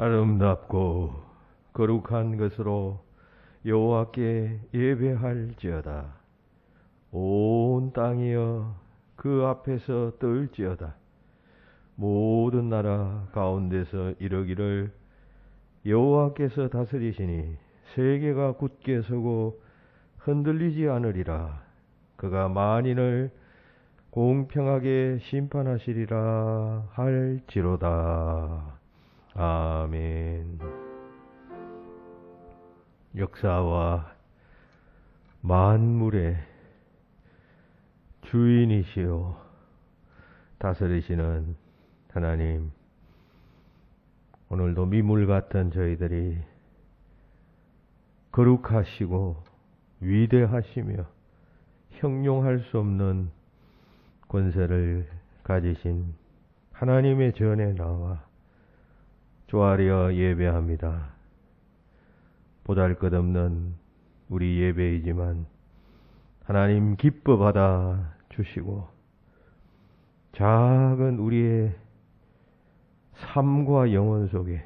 아름답고 거룩한 것으로 여호와께 예배할지어다. 온 땅이여 그 앞에서 떨지어다. 모든 나라 가운데서 이르기를 여호와께서 다스리시니 세계가 굳게 서고 흔들리지 않으리라. 그가 만인을 공평하게 심판하시리라 할지로다. 아멘. 역사와 만물의 주인이시오 다스리시는 하나님, 오늘도 미물 같은 저희들이 거룩하시고 위대하시며 형용할 수 없는 권세를 가지신 하나님의 전에 나와 조아려 예배합니다. 보잘것없는 우리 예배이지만 하나님 기뻐 받아 주시고 작은 우리의 삶과 영혼 속에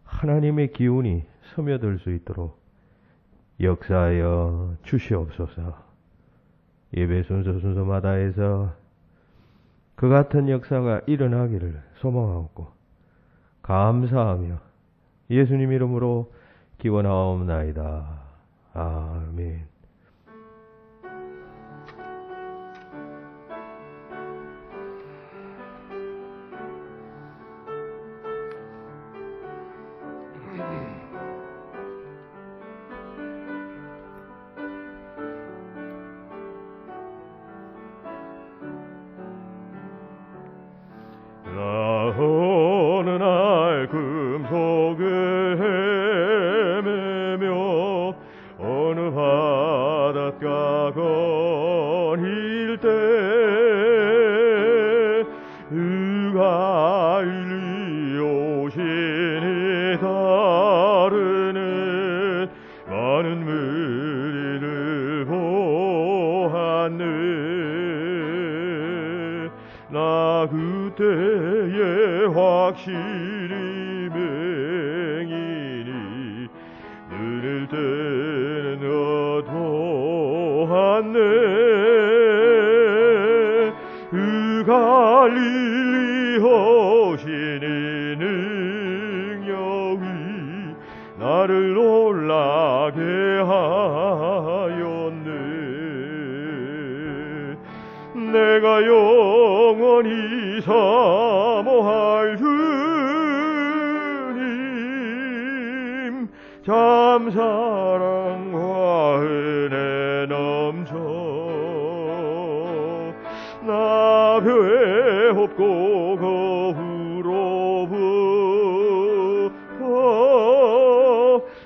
하나님의 기운이 스며들 수 있도록 역사하여 주시옵소서. 예배 순서마다에서 그 같은 역사가 일어나기를 소망하고 감사하며 예수님 이름으로 기원하옵나이다. 아멘. 어느 날 금속을 헤매며 어느 바닷가 거닐 때 갈릴리 오시니 따르는 많은 무리를 보았네. 나 그때에 확실히 맹인이 눈을 뜨는 어떠한네. 그 갈릴리 오시니 능력이 나를 놀라게 하였네. 내가 영원히 사모할 주님, 참 사랑과 은혜 넘쳐 나 배없고 거부로부터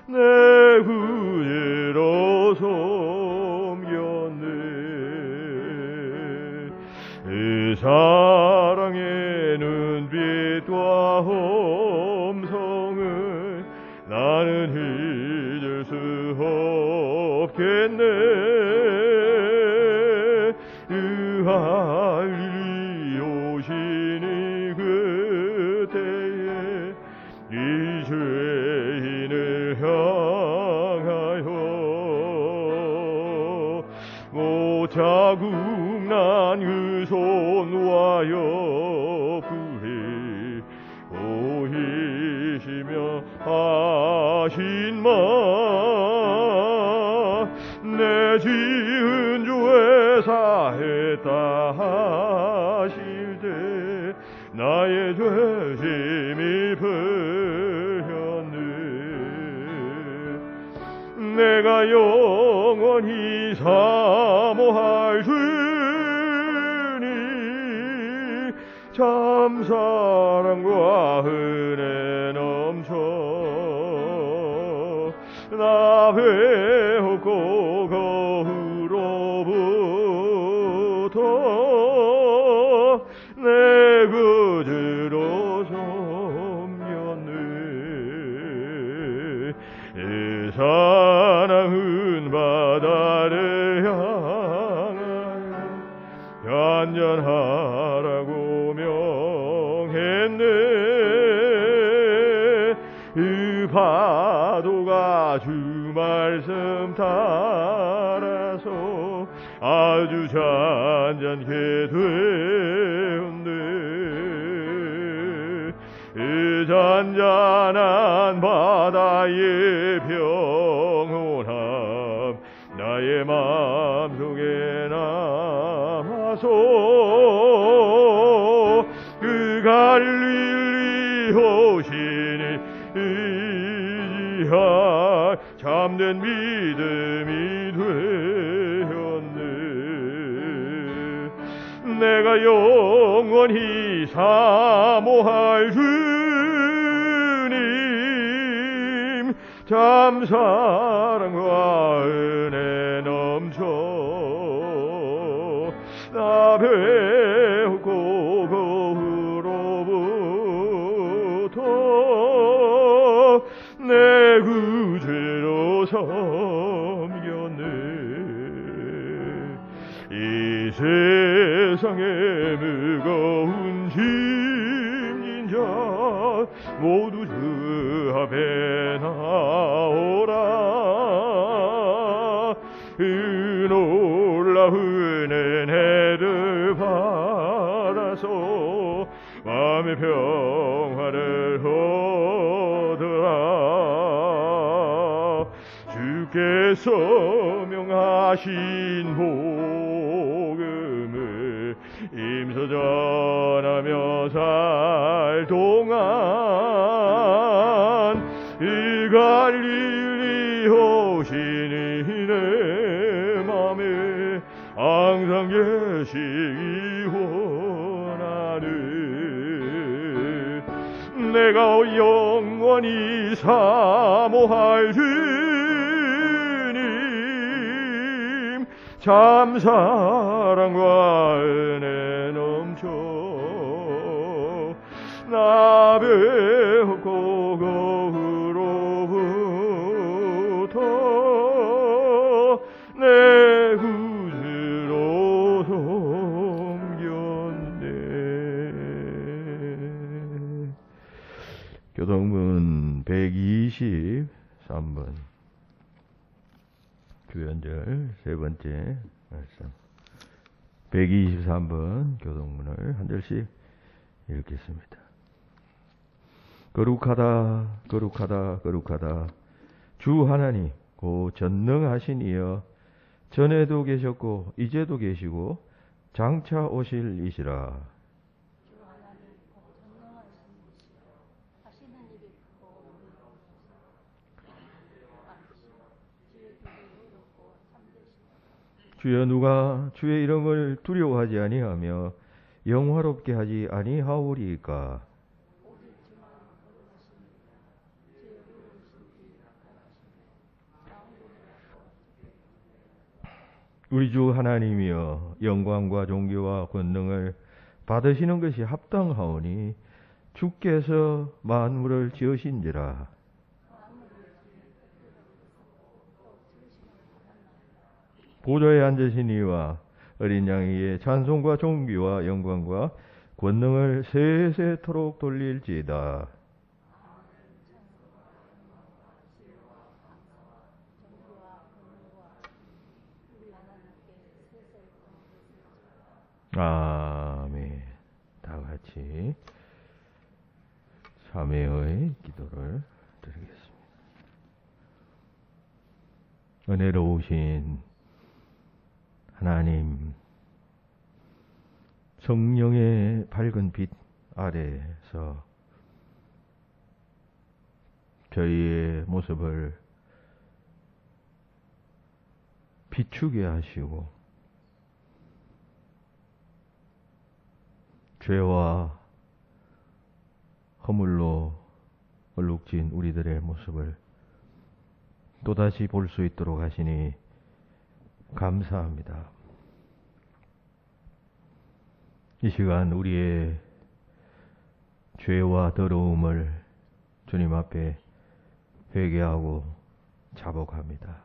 내 구주로 섬겼네. 이 사랑의 눈빛과 음성을 나는 잊을 수 없겠네. 갈릴리 오시니 그때에 이 죄인을 향하여 못 자국 난 그 손과 옆에 보이시며 하신 말, 내 지은 죄에 사했다 하실 때 나의 죄심이 풀렸네. 내가 영원히 사모할 주님, 참 사랑과 은혜 넘쳐 나 배없고 거부로부터 내 구주로 섬겼네. 이 사랑은 바다를 향하여 안전하라고 명했네. 주 말씀 따라서 아주 잔잔케 되었네. 이 잔잔한 바다의 평온함 나의 마음속에 남아서 그 갈릴리 오시니 의지할 참된 믿음이 되었네. 내가 영원히 사모할 주님 참 사랑과 은혜 넘쳐 나 배우고 거후로부터 내 구주로 섬겼네. 이 세상의 무거운 짐진 자 모두 주 앞에 나오라. 그 놀라운 은혜를 받아서 마음의 평화를 얻으라. 주께서 명하신 복음을 임서 전하며 살 동안 이 갈릴리 오시니 내 맘에 항상 계시기 원하네. 내가 영원히 사모할 주님 참 사랑과 은혜 넘쳐 나 배웠고 거후로부터 내 구주로 섬겼네. 교동문 123번 주연절 세 번째 말씀 123번 교동문을 한 절씩 읽겠습니다. 거룩하다 거룩하다 거룩하다 주 하나님 고 전능하신 이여 전에도 계셨고 이제도 계시고 장차 오실 이시라. 주여 누가 주의 이름을 두려워하지 아니하며 영화롭게 하지 아니하오리이까. 우리 주 하나님이여 영광과 존귀와 권능을 받으시는 것이 합당하오니 주께서 만물을 지으신지라. 보좌에 앉으신 이와 어린 양에게 찬송과 존귀와 영광과 권능을 세세토록 돌릴지이다. 아멘. 다 같이 참회의 기도를 드리겠습니다. 은혜로우신 하나님, 성령의 밝은 빛 아래서 저희의 모습을 비추게 하시고 죄와 허물로 얼룩진 우리들의 모습을 또다시 볼 수 있도록 하시니 감사합니다. 이 시간 우리의 죄와 더러움을 주님 앞에 회개하고 자복합니다.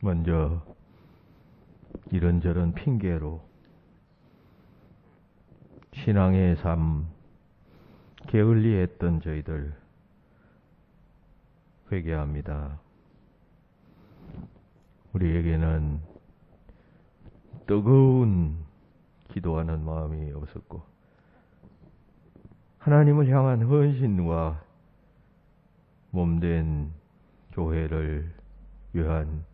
먼저 이런저런 핑계로 신앙의 삶 게을리했던 저희들 회개합니다. 우리에게는 뜨거운 기도하는 마음이 없었고 하나님을 향한 헌신과 몸된 교회를 위한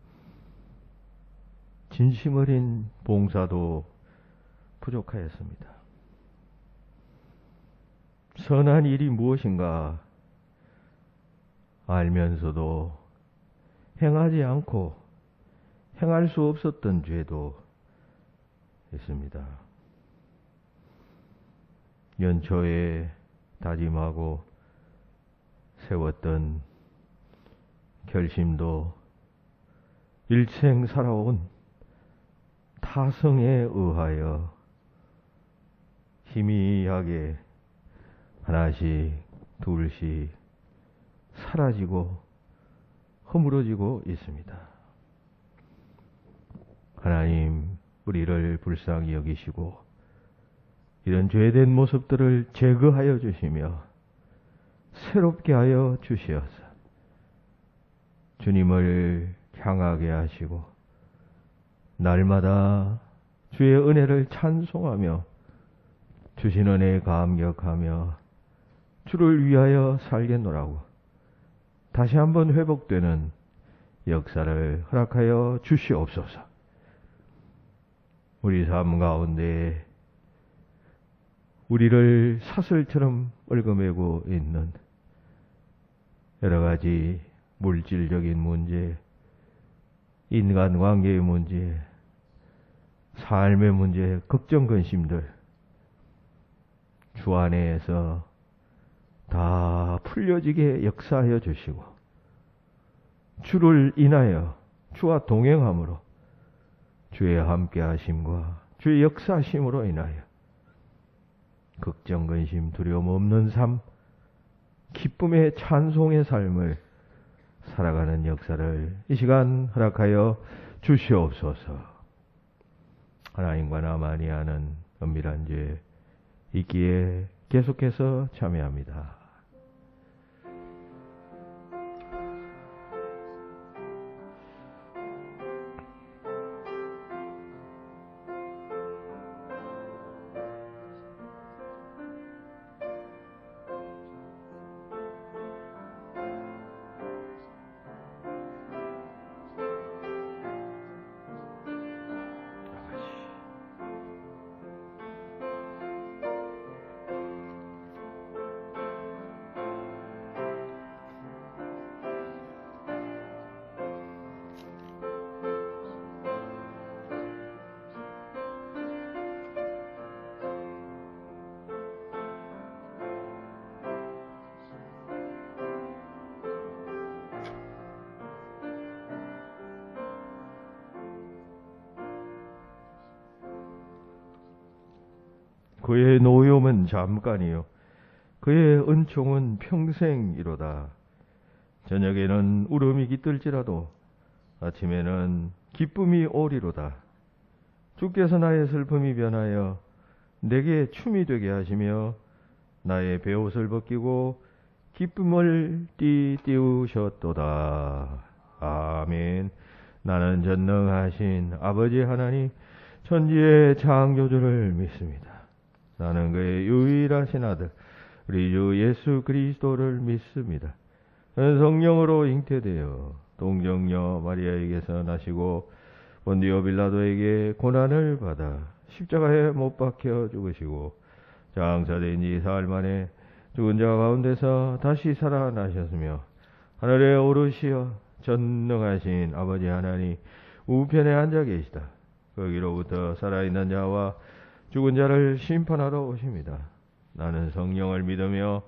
진심 어린 봉사도 부족하였습니다. 선한 일이 무엇인가 알면서도 행하지 않고 행할 수 없었던 죄도 있습니다. 연초에 다짐하고 세웠던 결심도 일생 살아온 타성에 의하여 희미하게 하나씩 둘씩 사라지고 허물어지고 있습니다. 하나님 우리를 불쌍히 여기시고 이런 죄된 모습들을 제거하여 주시며 새롭게 하여 주시어서 주님을 향하게 하시고 날마다 주의 은혜를 찬송하며 주신 은혜에 감격하며 주를 위하여 살겠노라고 다시 한번 회복되는 역사를 허락하여 주시옵소서. 우리 삶 가운데 우리를 사슬처럼 얽어매고 있는 여러 가지 물질적인 문제, 인간관계의 문제, 삶의 문제, 걱정, 근심들 주 안에서 다 풀려지게 역사하여 주시고 주를 인하여 주와 동행함으로 주의 함께하심과 주의 역사하심으로 인하여 걱정, 근심, 두려움 없는 삶, 기쁨의 찬송의 삶을 살아가는 역사를 이 시간 허락하여 주시옵소서. 하나님과 나만이 아는 은밀한 죄 있기에 계속해서 참여합니다. 그의 노염은 잠깐이요 그의 은총은 평생이로다. 저녁에는 울음이 깃들지라도 아침에는 기쁨이 오리로다. 주께서 나의 슬픔이 변하여 내게 춤이 되게 하시며 나의 베옷을 벗기고 기쁨을 띠우셨도다. 아멘. 나는 전능하신 아버지 하나님 천지의 창조주를 믿습니다. 나는 그의 유일하신 아들 우리 주 예수 그리스도를 믿습니다. 그는 성령으로 잉태되어 동정녀 마리아에게서 나시고 본디오 빌라도에게 고난을 받아 십자가에 못 박혀 죽으시고 장사된 지 사흘 만에 죽은 자 가운데서 다시 살아나셨으며 하늘에 오르시어 전능하신 아버지 하나님 우편에 앉아 계시다. 거기로부터 살아있는 자와 죽은 자를 심판하러 오십니다. 나는 성령을 믿으며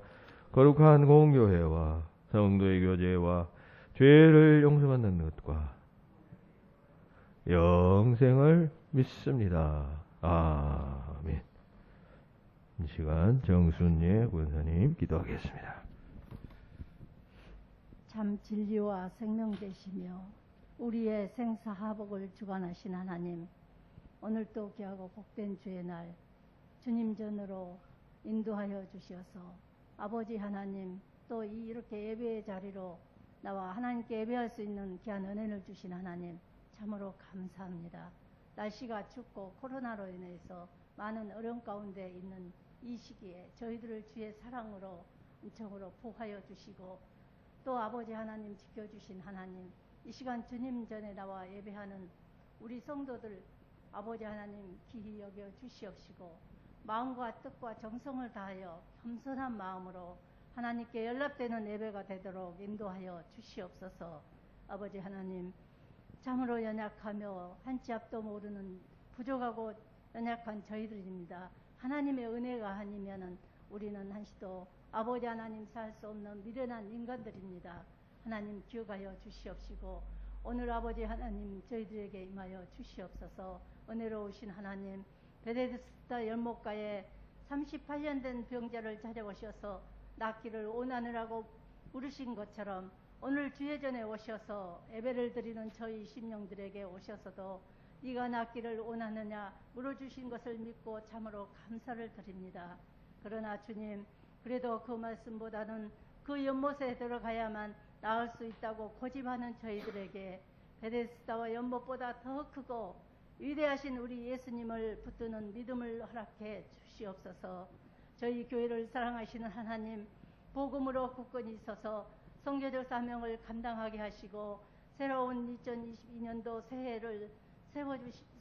거룩한 공교회와 성도의 교제와 죄를 용서받는 것과 영생을 믿습니다. 아멘. 이 시간 정순예 권사님 기도하겠습니다. 참 진리와 생명 되시며 우리의 생사하복을 주관하신 하나님, 오늘도 귀하고 복된 주의 날 주님 전으로 인도하여 주셔서 아버지 하나님 또 이렇게 예배의 자리로 나와 하나님께 예배할 수 있는 귀한 은혜를 주신 하나님 참으로 감사합니다. 날씨가 춥고 코로나로 인해서 많은 어려움 가운데 있는 이 시기에 저희들을 주의 사랑으로 은총으로 보호하여 주시고 또 아버지 하나님 지켜주신 하나님 이 시간 주님 전에 나와 예배하는 우리 성도들 아버지 하나님 귀히 여겨 주시옵시고 마음과 뜻과 정성을 다하여 겸손한 마음으로 하나님께 연락되는 예배가 되도록 인도하여 주시옵소서. 아버지 하나님 참으로 연약하며 한 치 앞도 모르는 부족하고 연약한 저희들입니다. 하나님의 은혜가 아니면은 우리는 한시도 아버지 하나님 살 수 없는 미련한 인간들입니다. 하나님 기억하여 주시옵시고 오늘 아버지 하나님 저희들에게 임하여 주시옵소서. 은혜로우신 하나님 베데스다 열목가에 38년 된 병자를 찾아오셔서 낫기를 원하느라고 부르신 것처럼 오늘 주의 전에 오셔서 예배를 드리는 저희 심령들에게 오셔서도 네가 낫기를 원하느냐 물어주신 것을 믿고 참으로 감사를 드립니다. 그러나 주님 그래도 그 말씀보다는 그 연못에 들어가야만 나을 수 있다고 고집하는 저희들에게 베데스다와 연못보다 더 크고 위대하신 우리 예수님을 붙드는 믿음을 허락해 주시옵소서. 저희 교회를 사랑하시는 하나님 복음으로 굳건히 서서 선교적 사명을 감당하게 하시고 새로운 2022년도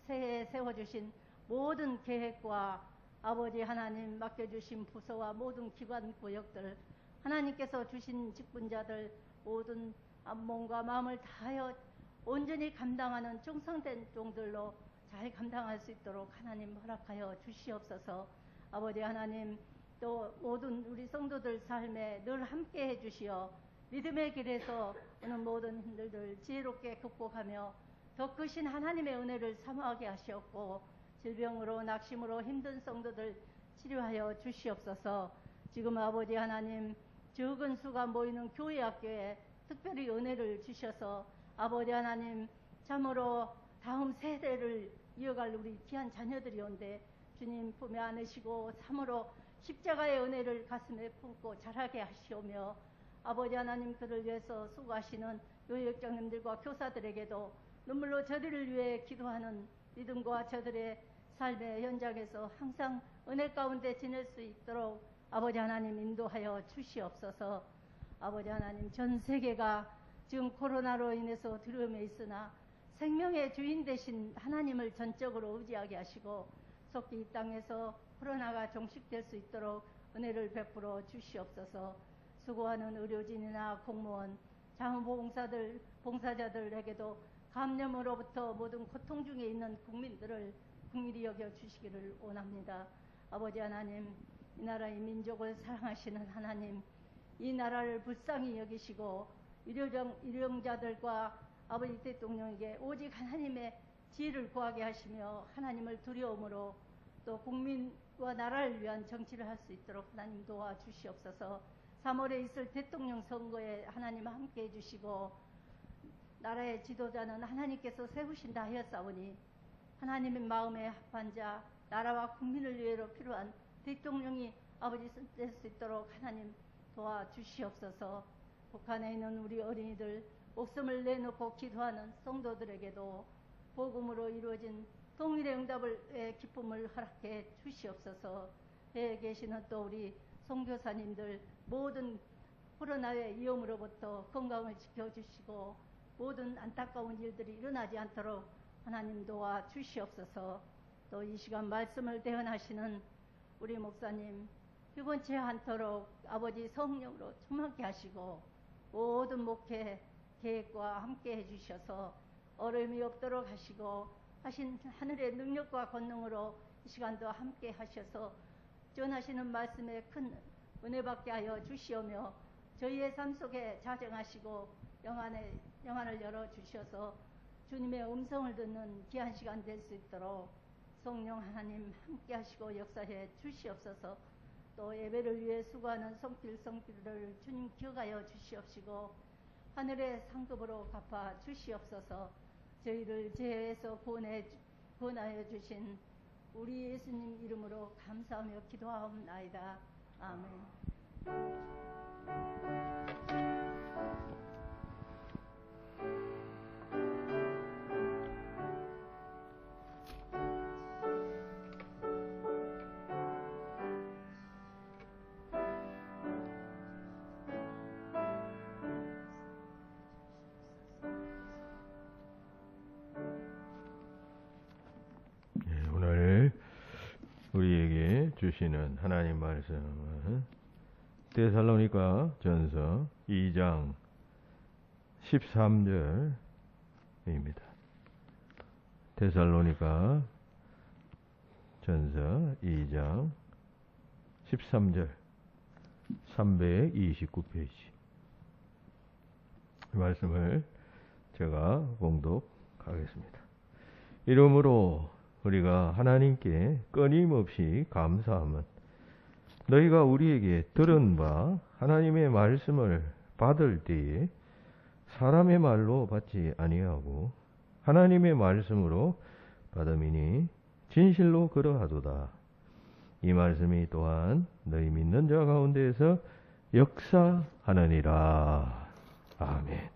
새해에 세워주신 모든 계획과 아버지 하나님 맡겨주신 부서와 모든 기관 구역들 하나님께서 주신 직분자들 모든 몸과 마음을 다하여 온전히 감당하는 충성된 종들로 잘 감당할 수 있도록 하나님 허락하여 주시옵소서. 아버지 하나님 또 모든 우리 성도들 삶에 늘 함께 해주시어 믿음의 길에서 오는 모든 힘들들 지혜롭게 극복하며 더 크신 하나님의 은혜를 사모하게 하시옵고 질병으로 낙심으로 힘든 성도들 치료하여 주시옵소서. 지금 아버지 하나님 적은 수가 모이는 교회 학교에 특별히 은혜를 주셔서 아버지 하나님 참으로 다음 세대를 이어갈 우리 귀한 자녀들이 온데 주님 품에 안으시고 참으로 십자가의 은혜를 가슴에 품고 자라게 하시오며 아버지 하나님 그를 위해서 수고하시는 교육장님들과 교사들에게도 눈물로 저들을 위해 기도하는 믿음과 저들의 삶의 현장에서 항상 은혜 가운데 지낼 수 있도록 아버지 하나님 인도하여 주시옵소서. 아버지 하나님 전 세계가 지금 코로나로 인해서 두려움에 있으나 생명의 주인 되신 하나님을 전적으로 의지하게 하시고 속히 이 땅에서 코로나가 종식될 수 있도록 은혜를 베풀어 주시옵소서. 수고하는 의료진이나 공무원, 자원봉사들, 봉사자들에게도 감염으로부터 모든 고통 중에 있는 국민들을 긍휼히 여겨 주시기를 원합니다. 아버지 하나님, 이 나라의 민족을 사랑하시는 하나님, 이 나라를 불쌍히 여기시고 유령자들과 아버지 대통령에게 오직 하나님의 지혜를 구하게 하시며 하나님을 두려움으로 또 국민과 나라를 위한 정치를 할 수 있도록 하나님 도와주시옵소서. 3월에 있을 대통령 선거에 하나님 함께 해주시고 나라의 지도자는 하나님께서 세우신다 하였사오니 하나님의 마음에 합한 자 나라와 국민을 위해로 필요한 대통령이 아버지 될 수 있도록 하나님 도와주시옵소서. 북한에 있는 우리 어린이들 목숨을 내놓고 기도하는 성도들에게도 복음으로 이루어진 통일의 응답의 기쁨을 허락해 주시옵소서. 해외에 계시는 또 우리 선교사님들 모든 코로나의 위험으로부터 건강을 지켜주시고 모든 안타까운 일들이 일어나지 않도록 하나님 도와 주시옵소서. 또 이 시간 말씀을 대언하시는 우리 목사님 피곤치 않도록 아버지 성령으로 충만케 하시고 모든 목회 계획과 함께 해주셔서 어려움이 없도록 하시고 하신 하늘의 능력과 권능으로 이 시간도 함께 하셔서 전하시는 말씀에 큰 은혜 받게 하여 주시오며 저희의 삶 속에 자정하시고 영안을 열어주셔서 주님의 음성을 듣는 귀한 시간 될 수 있도록 성령 하나님 함께 하시고 역사해 주시옵소서. 또 예배를 위해 수고하는 성길을 주님 기억하여 주시옵시고 하늘의 상급으로 갚아 주시옵소서. 저희를 죄에서 구원하여 주신 우리 예수님 이름으로 감사하며 기도하옵나이다. 아멘. 오늘 우리에게 주시는 하나님 말씀은 데살로니가 전서 2장 13절입니다. 데살로니가 전서 2장 13절 329페이지 말씀을 제가 봉독하겠습니다. 이러므로 우리가 하나님께 끊임없이 감사함은 너희가 우리에게 들은 바 하나님의 말씀을 받을 때에 사람의 말로 받지 아니하고 하나님의 말씀으로 받음이니 진실로 그러하도다. 이 말씀이 또한 너희 믿는 자 가운데에서 역사하느니라. 아멘.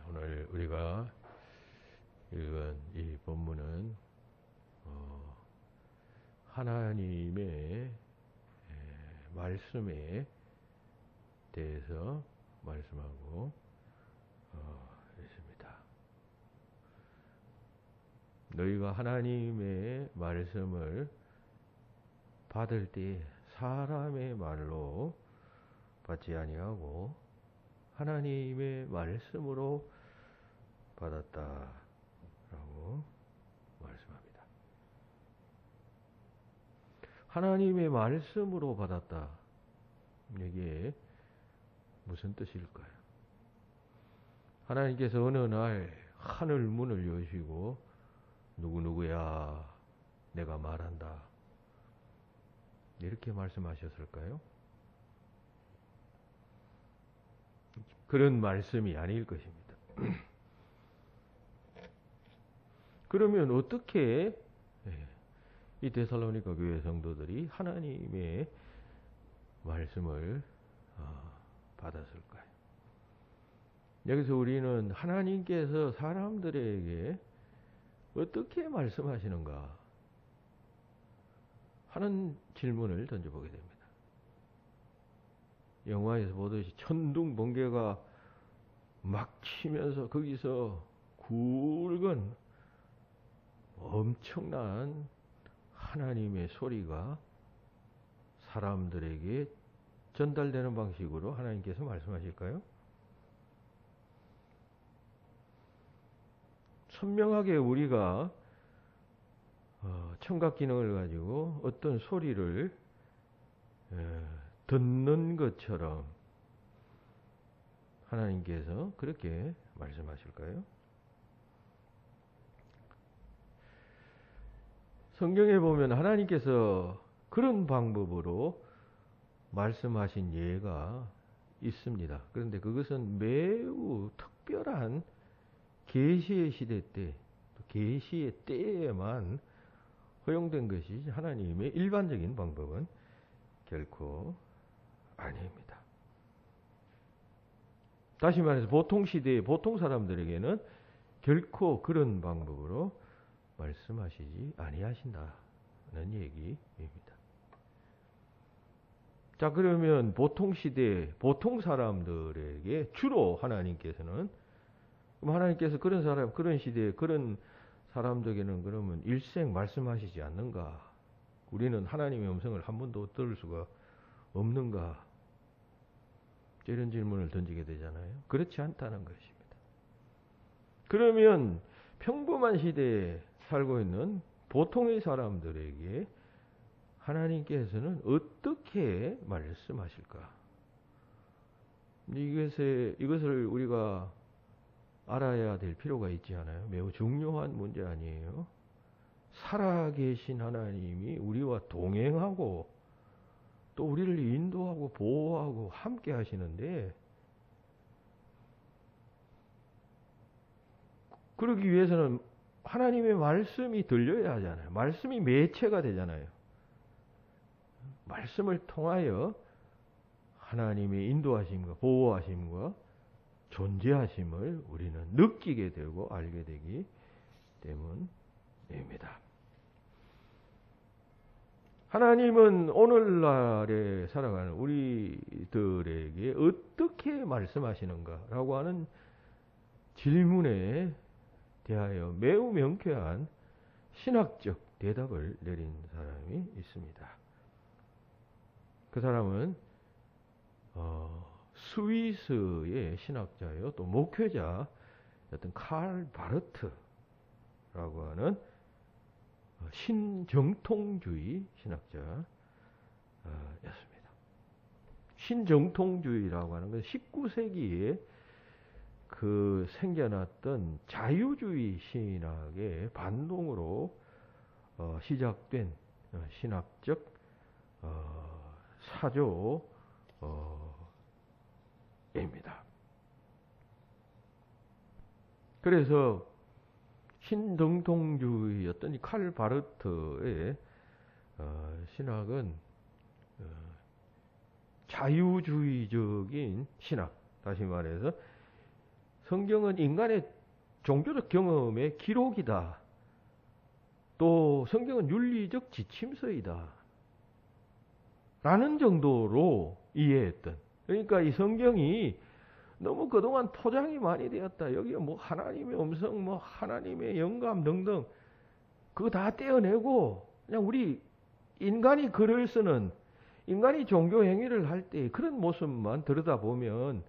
오늘 우리가 읽은 이 본문은 하나님의 말씀에 대해서 말씀하고 있습니다. 너희가 하나님의 말씀을 받을 때 사람의 말로 받지 아니하고 하나님의 말씀으로 받았다라고 말씀합니다. 하나님의 말씀으로 받았다. 이게 무슨 뜻일까요? 하나님께서 어느 날 하늘 문을 여시고 누구누구야 내가 말한다. 이렇게 말씀하셨을까요? 그런 말씀이 아닐 것입니다. 그러면 어떻게 이 데살로니가 교회 성도들이 하나님의 말씀을 받았을까요? 여기서 우리는 하나님께서 사람들에게 어떻게 말씀하시는가 하는 질문을 던져보게 됩니다. 영화에서 보듯이 천둥 번개가 막 치면서 거기서 굵은 엄청난 하나님의 소리가 사람들에게 전달되는 방식으로 하나님께서 말씀하실까요? 선명하게 우리가 청각 기능을 가지고 어떤 소리를 듣는 것처럼 하나님께서 그렇게 말씀하실까요? 성경에 보면 하나님께서 그런 방법으로 말씀하신 예가 있습니다. 그런데 그것은 매우 특별한 계시의 시대 때, 계시의 때에만 허용된 것이지 하나님의 일반적인 방법은 결코 아닙니다. 다시 말해서 보통 시대의 보통 사람들에게는 결코 그런 방법으로 말씀하시지 아니하신다는 얘기입니다. 자, 그러면 보통 시대 보통 사람들에게 주로 하나님께서는 그럼 하나님께서 그런 사람 그런 시대에 그런 사람들에게는 그러면 일생 말씀하시지 않는가? 우리는 하나님의 음성을 한 번도 들을 수가 없는가? 이런 질문을 던지게 되잖아요. 그렇지 않다는 것입니다. 그러면 평범한 시대에 살고 있는 보통의 사람들에게 하나님께서는 어떻게 말씀하실까? 이것을 우리가 알아야 될 필요가 있지 않아요? 매우 중요한 문제 아니에요? 살아계신 하나님이 우리와 동행하고 또 우리를 인도하고 보호하고 함께 하시는데, 그러기 위해서는 하나님의 말씀이 들려야 하잖아요. 말씀이 매체가 되잖아요. 말씀을 통하여 하나님의 인도하심과 보호하심과 존재하심을 우리는 느끼게 되고 알게 되기 때문입니다. 하나님은 오늘날에 살아가는 우리들에게 어떻게 말씀하시는가라고 하는 질문에 대하여 매우 명쾌한 신학적 대답을 내린 사람이 있습니다. 그 사람은 스위스의 신학자요, 또 목회자였던 칼 바르트라고 하는 신정통주의 신학자였습니다. 신정통주의라고 하는 건 19세기에 그 생겨났던 자유주의 신학의 반동으로 시작된 신학적 사조입니다. 그래서 신정통주의였던 이 칼 바르트의 신학은 자유주의적인 신학, 다시 말해서 성경은 인간의 종교적 경험의 기록이다. 또 성경은 윤리적 지침서이다. 라는 정도로 이해했던. 그러니까 이 성경이 너무 그동안 포장이 많이 되었다. 여기에 뭐 하나님의 음성, 뭐 하나님의 영감 등등 그거 다 떼어내고 그냥 우리 인간이 글을 쓰는, 인간이 종교 행위를 할 때 그런 모습만 들여다보면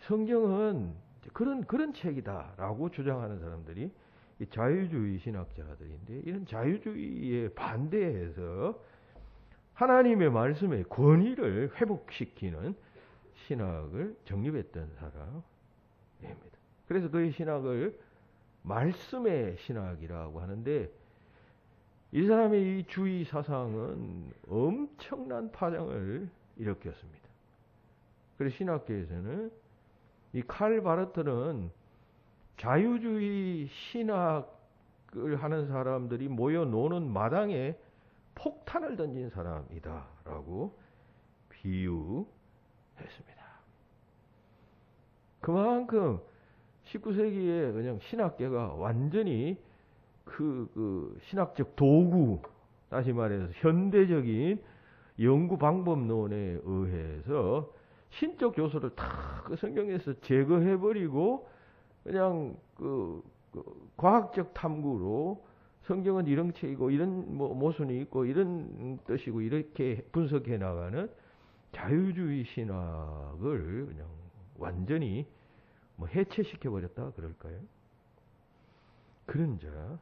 성경은 그런 책이다라고 주장하는 사람들이 이 자유주의 신학자들인데, 이런 자유주의에 반대해서 하나님의 말씀의 권위를 회복시키는 신학을 정립했던 사람입니다. 그래서 그의 신학을 말씀의 신학이라고 하는데, 이 사람의 이 주의 사상은 엄청난 파장을 일으켰습니다. 그래서 신학계에서는 이 칼 바르트는 자유주의 신학을 하는 사람들이 모여 노는 마당에 폭탄을 던진 사람이다라고 비유했습니다. 그만큼 19세기에 그냥 신학계가 완전히 그 신학적 도구, 다시 말해서 현대적인 연구 방법론에 의해서 신적 요소를 다 그 성경에서 제거해버리고 그냥 그 과학적 탐구로 성경은 이런 책이고 이런 뭐 모순이 있고 이런 뜻이고 이렇게 분석해 나가는 자유주의 신학을 그냥 완전히 뭐 해체시켜 버렸다 그럴까요? 그런 자였습니다.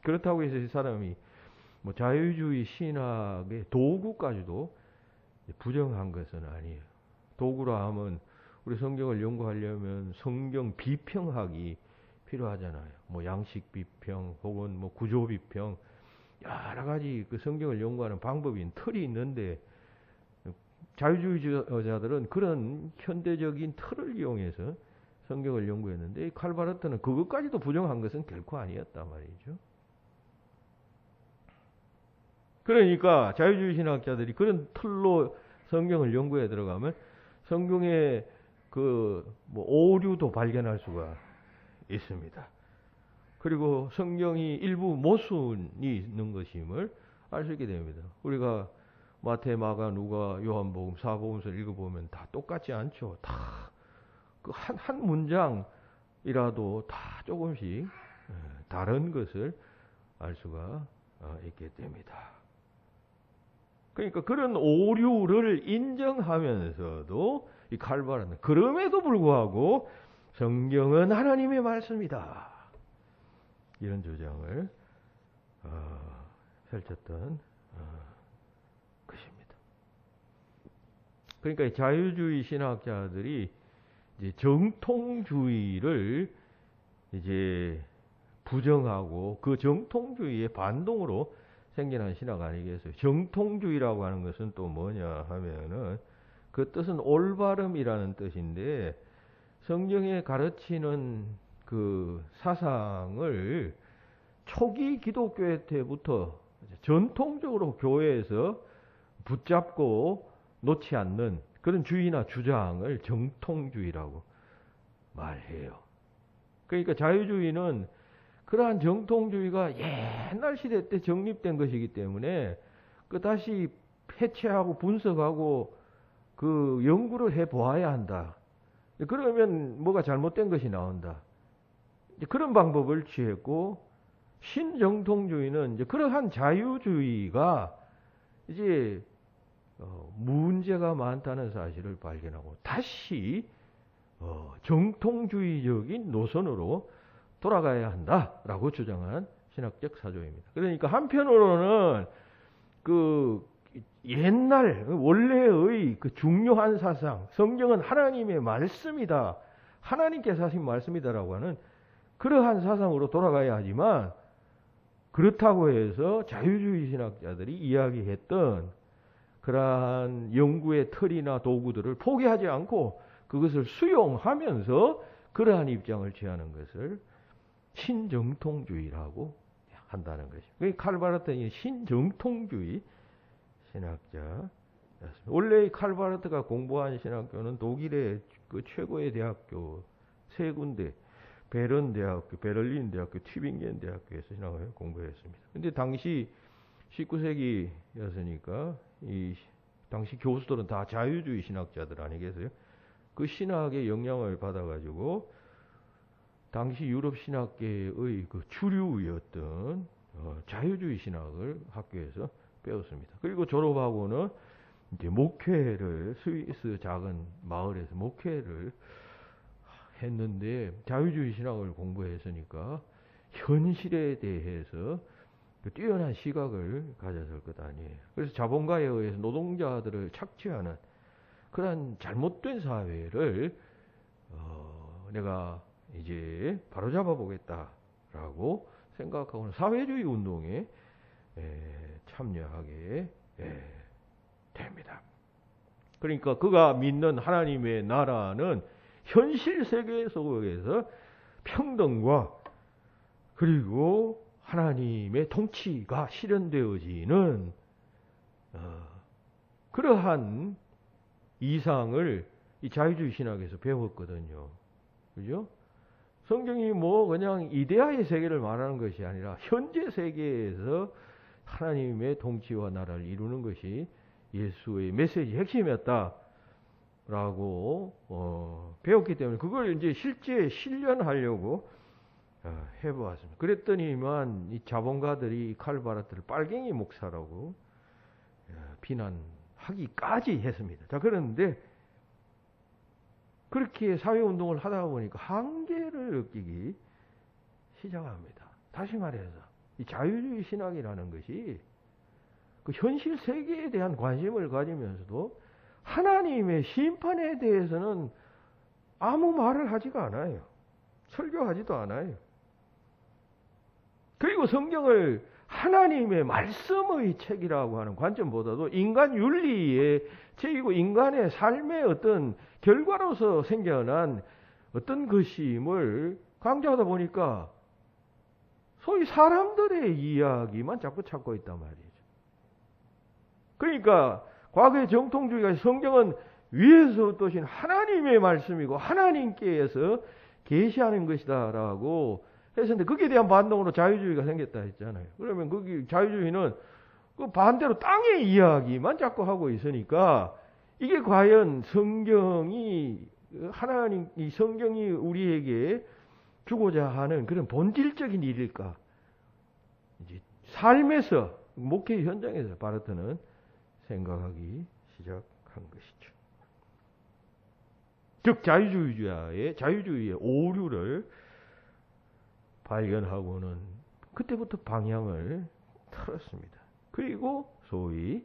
그렇다고 해서 이 사람이 뭐 자유주의 신학의 도구까지도 부정한 것은 아니에요. 도구라 하면 우리 성경을 연구하려면 성경 비평학이 필요하잖아요. 뭐 양식 비평 혹은 뭐 구조 비평, 여러 가지 그 성경을 연구하는 방법인 틀이 있는데, 자유주의자들은 그런 현대적인 틀을 이용해서 성경을 연구했는데, 이 칼 바르트는 그것까지도 부정한 것은 결코 아니었단 말이죠. 그러니까 자유주의 신학자들이 그런 틀로 성경을 연구해 들어가면 성경의 그 뭐 오류도 발견할 수가 있습니다. 그리고 성경이 일부 모순이 있는 것임을 알 수 있게 됩니다. 우리가 마태, 마가, 누가, 요한복음, 사복음서를 읽어보면 다 똑같지 않죠. 다 그 한 문장이라도 다 조금씩 다른 것을 알 수가 있게 됩니다. 그러니까 그런 오류를 인정하면서도 이 칼 바르트는 그럼에도 불구하고 성경은 하나님의 말씀이다, 이런 주장을 펼쳤던 것입니다. 그러니까 이 자유주의 신학자들이 이제 정통주의를 이제 부정하고 그 정통주의의 반동으로 생겨난 신학 아니겠어요? 정통주의라고 하는 것은 또 뭐냐 하면은 그 뜻은 올바름이라는 뜻인데 성경에 가르치는 그 사상을 초기 기독교 때부터 전통적으로 교회에서 붙잡고 놓지 않는 그런 주의나 주장을 정통주의라고 말해요. 그러니까 자유주의는 그러한 정통주의가 옛날 시대 때 정립된 것이기 때문에 그 다시 해체하고 분석하고 그 연구를 해 보아야 한다. 그러면 뭐가 잘못된 것이 나온다. 그런 방법을 취했고 신정통주의는 이제 그러한 자유주의가 이제 문제가 많다는 사실을 발견하고 다시 정통주의적인 노선으로 돌아가야 한다라고 주장한 신학적 사조입니다. 그러니까 한편으로는 그 옛날 원래의 그 중요한 사상, 성경은 하나님의 말씀이다, 하나님께서 하신 말씀이다라고 하는 그러한 사상으로 돌아가야 하지만 그렇다고 해서 자유주의 신학자들이 이야기했던 그러한 연구의 틀이나 도구들을 포기하지 않고 그것을 수용하면서 그러한 입장을 취하는 것을 신정통주의라고 한다는 것이죠. 그러니까 칼바르트는 신정통주의 신학자였습니다. 원래 칼바르트가 공부한 신학교는 독일의 그 최고의 대학교 세 군데, 베른 대학교, 베를린 대학교, 튜빙겐 대학교에서 신학을 공부했습니다. 근데 당시 19세기였으니까 이 당시 교수들은 다 자유주의 신학자들 아니겠어요? 그 신학의 영향을 받아가지고 당시 유럽 신학계의 그 주류였던 자유주의 신학을 학교에서 배웠습니다. 그리고 졸업하고는 이제 목회를 스위스 작은 마을에서 목회를 했는데 자유주의 신학을 공부했으니까 현실에 대해서 뛰어난 시각을 가졌을 것 아니에요. 그래서 자본가에 의해서 노동자들을 착취하는 그런 잘못된 사회를 내가 이제 바로잡아 보겠다라고 생각하고는 사회주의 운동에 참여하게 됩니다. 그러니까 그가 믿는 하나님의 나라는 현실 세계 속에서 평등과 그리고 하나님의 통치가 실현되어지는 그러한 이상을 이 자유주의 신학에서 배웠거든요. 그죠? 성경이 뭐 그냥 이데아의 세계를 말하는 것이 아니라 현재 세계에서 하나님의 통치와 나라를 이루는 것이 예수의 메시지 핵심이었다라고 배웠기 때문에 그걸 이제 실제 실현하려고 해보았습니다. 그랬더니만 이 자본가들이 칼바르트를 빨갱이 목사라고 비난하기까지 했습니다. 자, 그런데 그렇게 사회운동을 하다 보니까 한계를 느끼기 시작합니다. 다시 말해서 이 자유주의 신학이라는 것이 그 현실 세계에 대한 관심을 가지면서도 하나님의 심판에 대해서는 아무 말을 하지가 않아요. 설교하지도 않아요. 그리고 성경을 하나님의 말씀의 책이라고 하는 관점보다도 인간 윤리의 책이고 인간의 삶의 어떤 결과로서 생겨난 어떤 것임을 강조하다 보니까 소위 사람들의 이야기만 자꾸 찾고 있단 말이죠. 그러니까 과거의 정통주의가 성경은 위에서 떠신 하나님의 말씀이고 하나님께서 계시하는 것이다라고 했었는데 거기에 대한 반동으로 자유주의가 생겼다 했잖아요. 그러면 거기 자유주의는 그 반대로 땅의 이야기만 자꾸 하고 있으니까 이게 과연 성경이 하나님 이 성경이 우리에게 주고자 하는 그런 본질적인 일일까? 이제 삶에서 목회 현장에서 바르트는 생각하기 시작한 것이죠. 즉 자유주의의 오류를 발견하고는 그때부터 방향을 틀었습니다. 그리고 소위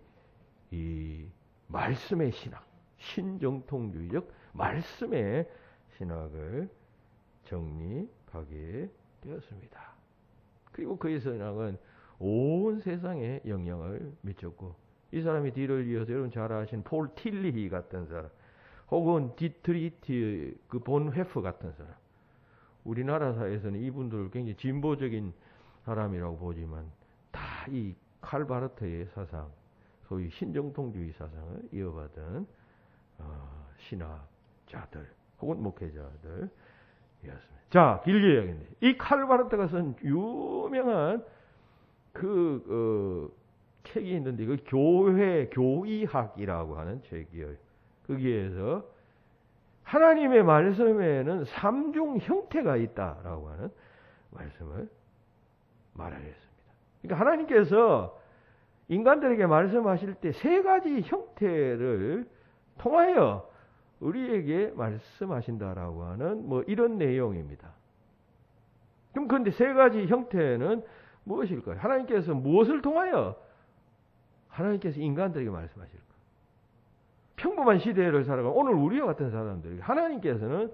이 말씀의 신학, 신정통주의적 말씀의 신학을 정립하게 되었습니다. 그리고 그의 신학은 온 세상에 영향을 미쳤고, 이 사람이 뒤를 이어서 여러분 잘 아시는 폴 틸리히 같은 사람, 혹은 디트리트 그 본 회프 같은 사람, 우리나라 사회에서는 이분들을 굉장히 진보적인 사람이라고 보지만 다 이 칼바르트의 사상, 소위 신정통주의 사상을 이어받은 신학자들 혹은 목회자들이었습니다. 자, 길게 이야기인데, 이 칼바르트가 쓴 유명한 책이 있는데, 그 교의학이라고 하는 책이에요. 거기에서 하나님의 말씀에는 3중 형태가 있다라고 하는 말씀을 말하였습니다. 그러니까 하나님께서 인간들에게 말씀하실 때 3가지 형태를 통하여 우리에게 말씀하신다라고 하는 이런 내용입니다. 그럼 그런데 3가지 형태는 무엇일까요? 하나님께서 무엇을 통하여 하나님께서 인간들에게 말씀하실까? 평범한 시대를 살아가는 오늘 우리와 같은 사람들에게 하나님께서는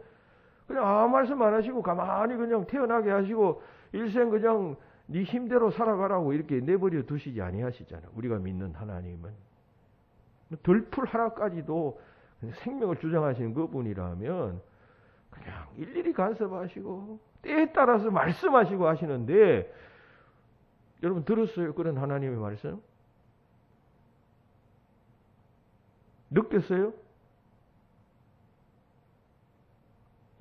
그냥 아무 말씀 안 하시고 가만히 그냥 태어나게 하시고 일생 그냥 네 힘대로 살아가라고 이렇게 내버려 두시지 아니하시잖아요. 우리가 믿는 하나님은 들풀 하나까지도 생명을 주장하시는 그분이라면 그냥 일일이 간섭하시고 때에 따라서 말씀하시고 하시는데, 여러분 들었어요? 그런 하나님의 말씀? 느꼈어요?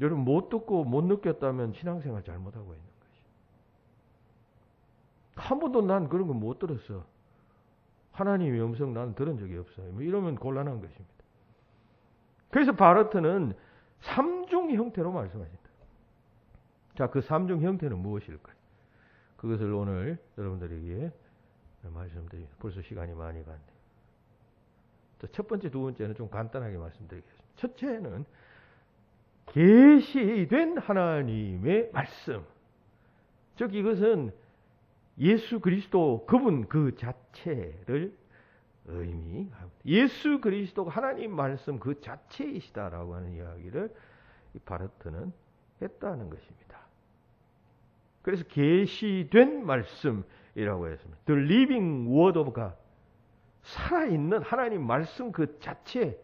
여러분 못 듣고 못 느꼈다면 신앙생활 잘못하고 있는 것이. 한 번도 난 그런 거 못 들었어. 하나님의 음성 나는 들은 적이 없어요. 이러면 곤란한 것입니다. 그래서 바르트는 3중 형태로 말씀하신다. 자, 그 3중 형태는 무엇일까요? 그것을 오늘 여러분들에게 말씀드립니다. 벌써 시간이 많이 갔네요. 첫 번째, 두 번째는 좀 간단하게 말씀드리겠습니다. 첫째는 계시된 하나님의 말씀. 즉 이것은 예수 그리스도 그분 그 자체를 의미합니다. 예수 그리스도가 하나님 말씀 그 자체이시다라고 하는 이야기를 이 바르트는 했다는 것입니다. 그래서 계시된 말씀이라고 했습니다. The living word of God. 살아있는 하나님 말씀 그 자체,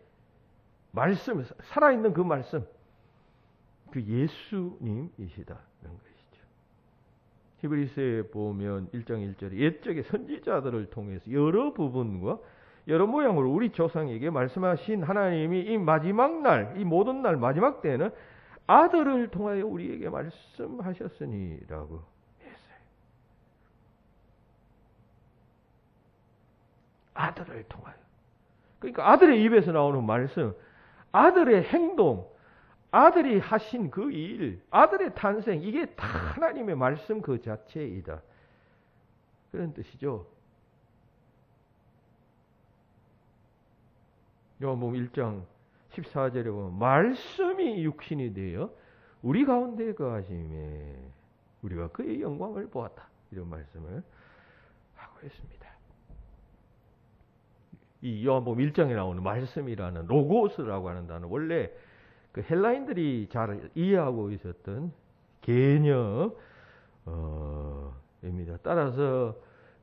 말씀, 살아있는 그 말씀, 그 예수님이시다는 것이죠. 히브리서에 보면 1장 1절에 옛적의 선지자들을 통해서 여러 부분과 여러 모양으로 우리 조상에게 말씀하신 하나님이 이 마지막 날, 이 모든 날 마지막 때는 아들을 통하여 우리에게 말씀하셨으니라고 했어요. 아들을 통하여. 그러니까 아들의 입에서 나오는 말씀, 아들의 행동, 아들이 하신 그 일, 아들의 탄생, 이게 다 하나님의 말씀 그 자체이다. 그런 뜻이죠. 요한복음 1장 14절에 보면 말씀이 육신이 되어 우리 가운데 거하심에 우리가 그의 영광을 보았다. 이런 말씀을 하고 있습니다. 이 요한복음 1장에 나오는 말씀이라는 로고스라고 하는 단어, 원래 그 헬라인들이 잘 이해하고 있었던 개념입니다. 따라서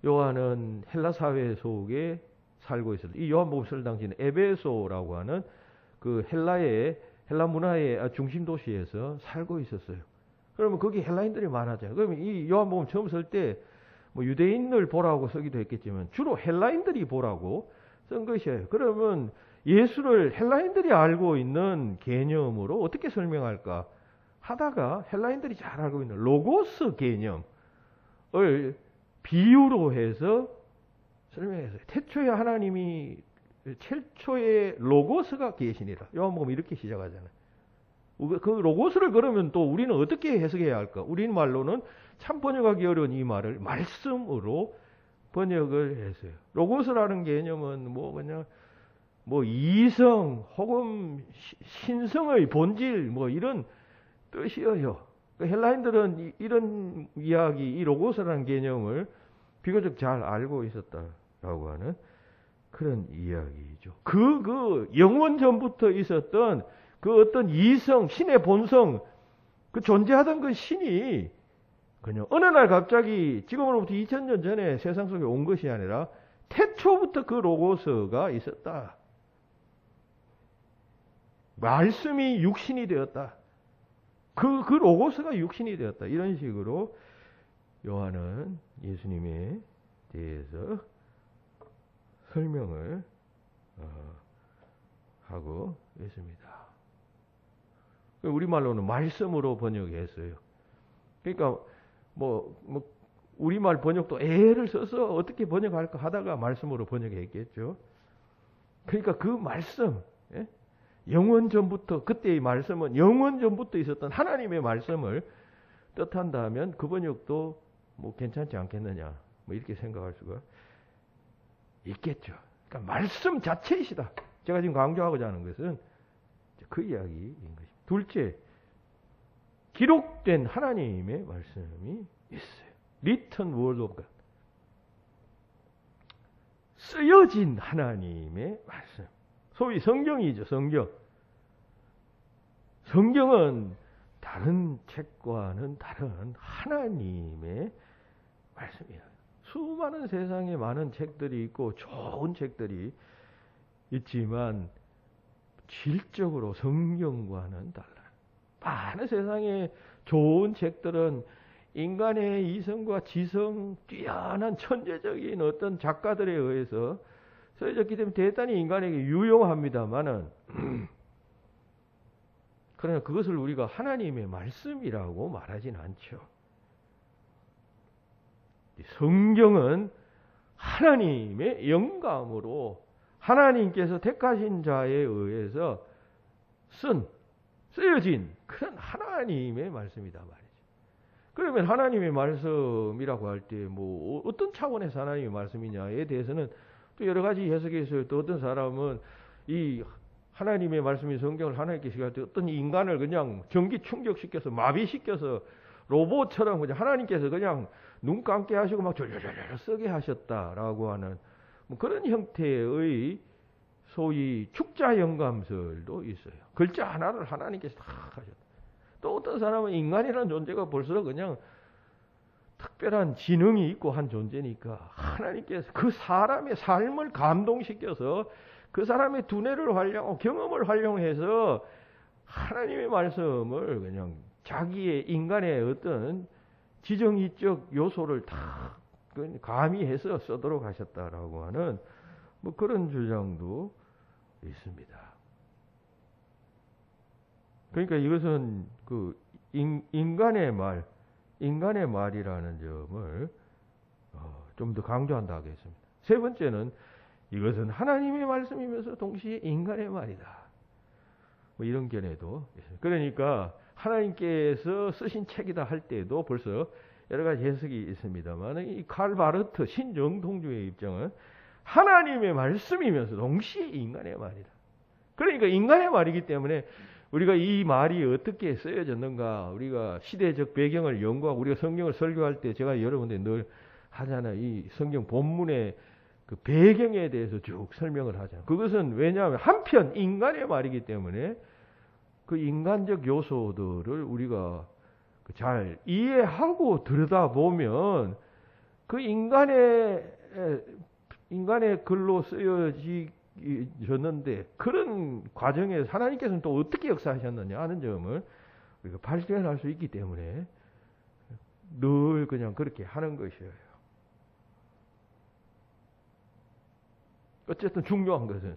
요한은 헬라 사회 속에 살고 있었다. 이 요한복음 쓸 당시에는 에베소라고 하는 그 헬라 문화의 중심 도시에서 살고 있었어요. 그러면 거기 헬라인들이 많았잖아요. 그러면 이 요한복음 처음 쓸 때 뭐 유대인을 보라고 쓰기도 했겠지만 주로 헬라인들이 보라고 쓴 것이에요. 그러면 예수를 헬라인들이 알고 있는 개념으로 어떻게 설명할까 하다가 헬라인들이 잘 알고 있는 로고스 개념을 비유로 해서 설명했어요. 태초에 하나님이 최초의 로고스가 계시니라. 요한복음 이렇게 시작하잖아요. 그 로고스를 그러면 또 우리는 어떻게 해석해야 할까? 우리는 말로는 참 번역하기 어려운 이 말을 말씀으로 번역을 했어요. 로고스라는 개념은 그냥 이성 혹은 신성의 본질 이런 뜻이에요. 헬라인들은 이런 이야기, 이 로고스라는 개념을 비교적 잘 알고 있었다라고 하는 그런 이야기죠. 그 영원 전부터 있었던 그 어떤 이성, 신의 본성, 그 존재하던 그 신이 그냥 어느 날 갑자기 지금으로부터 2000년 전에 세상 속에 온 것이 아니라 태초부터 그 로고스가 있었다. 말씀이 육신이 되었다. 그 로고스가 육신이 되었다. 이런 식으로 요한은 예수님에 대해서 설명을 하고 있습니다. 우리말로는 말씀으로 번역했어요. 그러니까 우리말 번역도 애를 써서 어떻게 번역할까 하다가 말씀으로 번역했겠죠. 그러니까 그 말씀, 영원 전부터, 그때의 말씀은 영원 전부터 있었던 하나님의 말씀을 뜻한다면 그 번역도 괜찮지 않겠느냐, 이렇게 생각할 수가 있겠죠. 그러니까 말씀 자체이시다. 제가 지금 강조하고자 하는 것은 그 이야기인 것입니다. 둘째, 기록된 하나님의 말씀이 있어요. Written Word of God. 쓰여진 하나님의 말씀. 소위 성경이죠, 성경. 성경은 다른 책과는 다른 하나님의 말씀이에요. 수많은 세상에 많은 책들이 있고 좋은 책들이 있지만 질적으로 성경과는 달라요. 많은 세상에 좋은 책들은 인간의 이성과 지성, 뛰어난 천재적인 어떤 작가들에 의해서 써졌기 때문에 대단히 인간에게 유용합니다만은 그러나 그것을 우리가 하나님의 말씀이라고 말하진 않죠. 성경은 하나님의 영감으로 하나님께서 택하신 자에 의해서 쓰여진 그런 하나님의 말씀이다 말이죠. 그러면 하나님의 말씀이라고 할 때 어떤 차원에서 하나님의 말씀이냐에 대해서는 또 여러 가지 해석이 있어요. 또 어떤 사람은 이 하나님의 말씀이 성경을 하나님께서 할 때 어떤 인간을 그냥 전기 충격시켜서 마비시켜서 로봇처럼 그냥 하나님께서 그냥 눈 감게 하시고 막 졸졸졸 쓰게 하셨다라고 하는 그런 형태의 소위 축자 영감설도 있어요. 글자 하나를 하나님께서 다 하셨다. 또 어떤 사람은 인간이라는 존재가 벌써 그냥 특별한 지능이 있고 한 존재니까 하나님께서 그 사람의 삶을 감동시켜서 그 사람의 두뇌를 활용하고 경험을 활용해서 하나님의 말씀을 그냥 자기의 인간의 어떤 지정이적 요소를 다 가미해서 쓰도록 하셨다라고 하는 그런 주장도 있습니다. 그러니까 이것은 그 인간의 말이라는 점을 좀 더 강조한다 하겠습니다. 세 번째는 이것은 하나님의 말씀이면서 동시에 인간의 말이다. 이런 견해도 있습니다. 그러니까 하나님께서 쓰신 책이다 할 때도 벌써 여러 가지 해석이 있습니다만 이 칼 바르트 신정통주의 입장은 하나님의 말씀이면서 동시에 인간의 말이다. 그러니까 인간의 말이기 때문에 우리가 이 말이 어떻게 쓰여졌는가, 우리가 시대적 배경을 연구하고 우리가 성경을 설교할 때 제가 여러분들 늘 하잖아요. 이 성경 본문의 그 배경에 대해서 쭉 설명을 하잖아요. 그것은 왜냐하면 한편 인간의 말이기 때문에 그 인간적 요소들을 우리가 잘 이해하고 들여다보면 그 인간의 글로 쓰여졌는데 그런 과정에서 하나님께서는 또 어떻게 역사하셨느냐 하는 점을 우리가 발견할 수 있기 때문에 늘 그냥 그렇게 하는 것이에요. 어쨌든 중요한 것은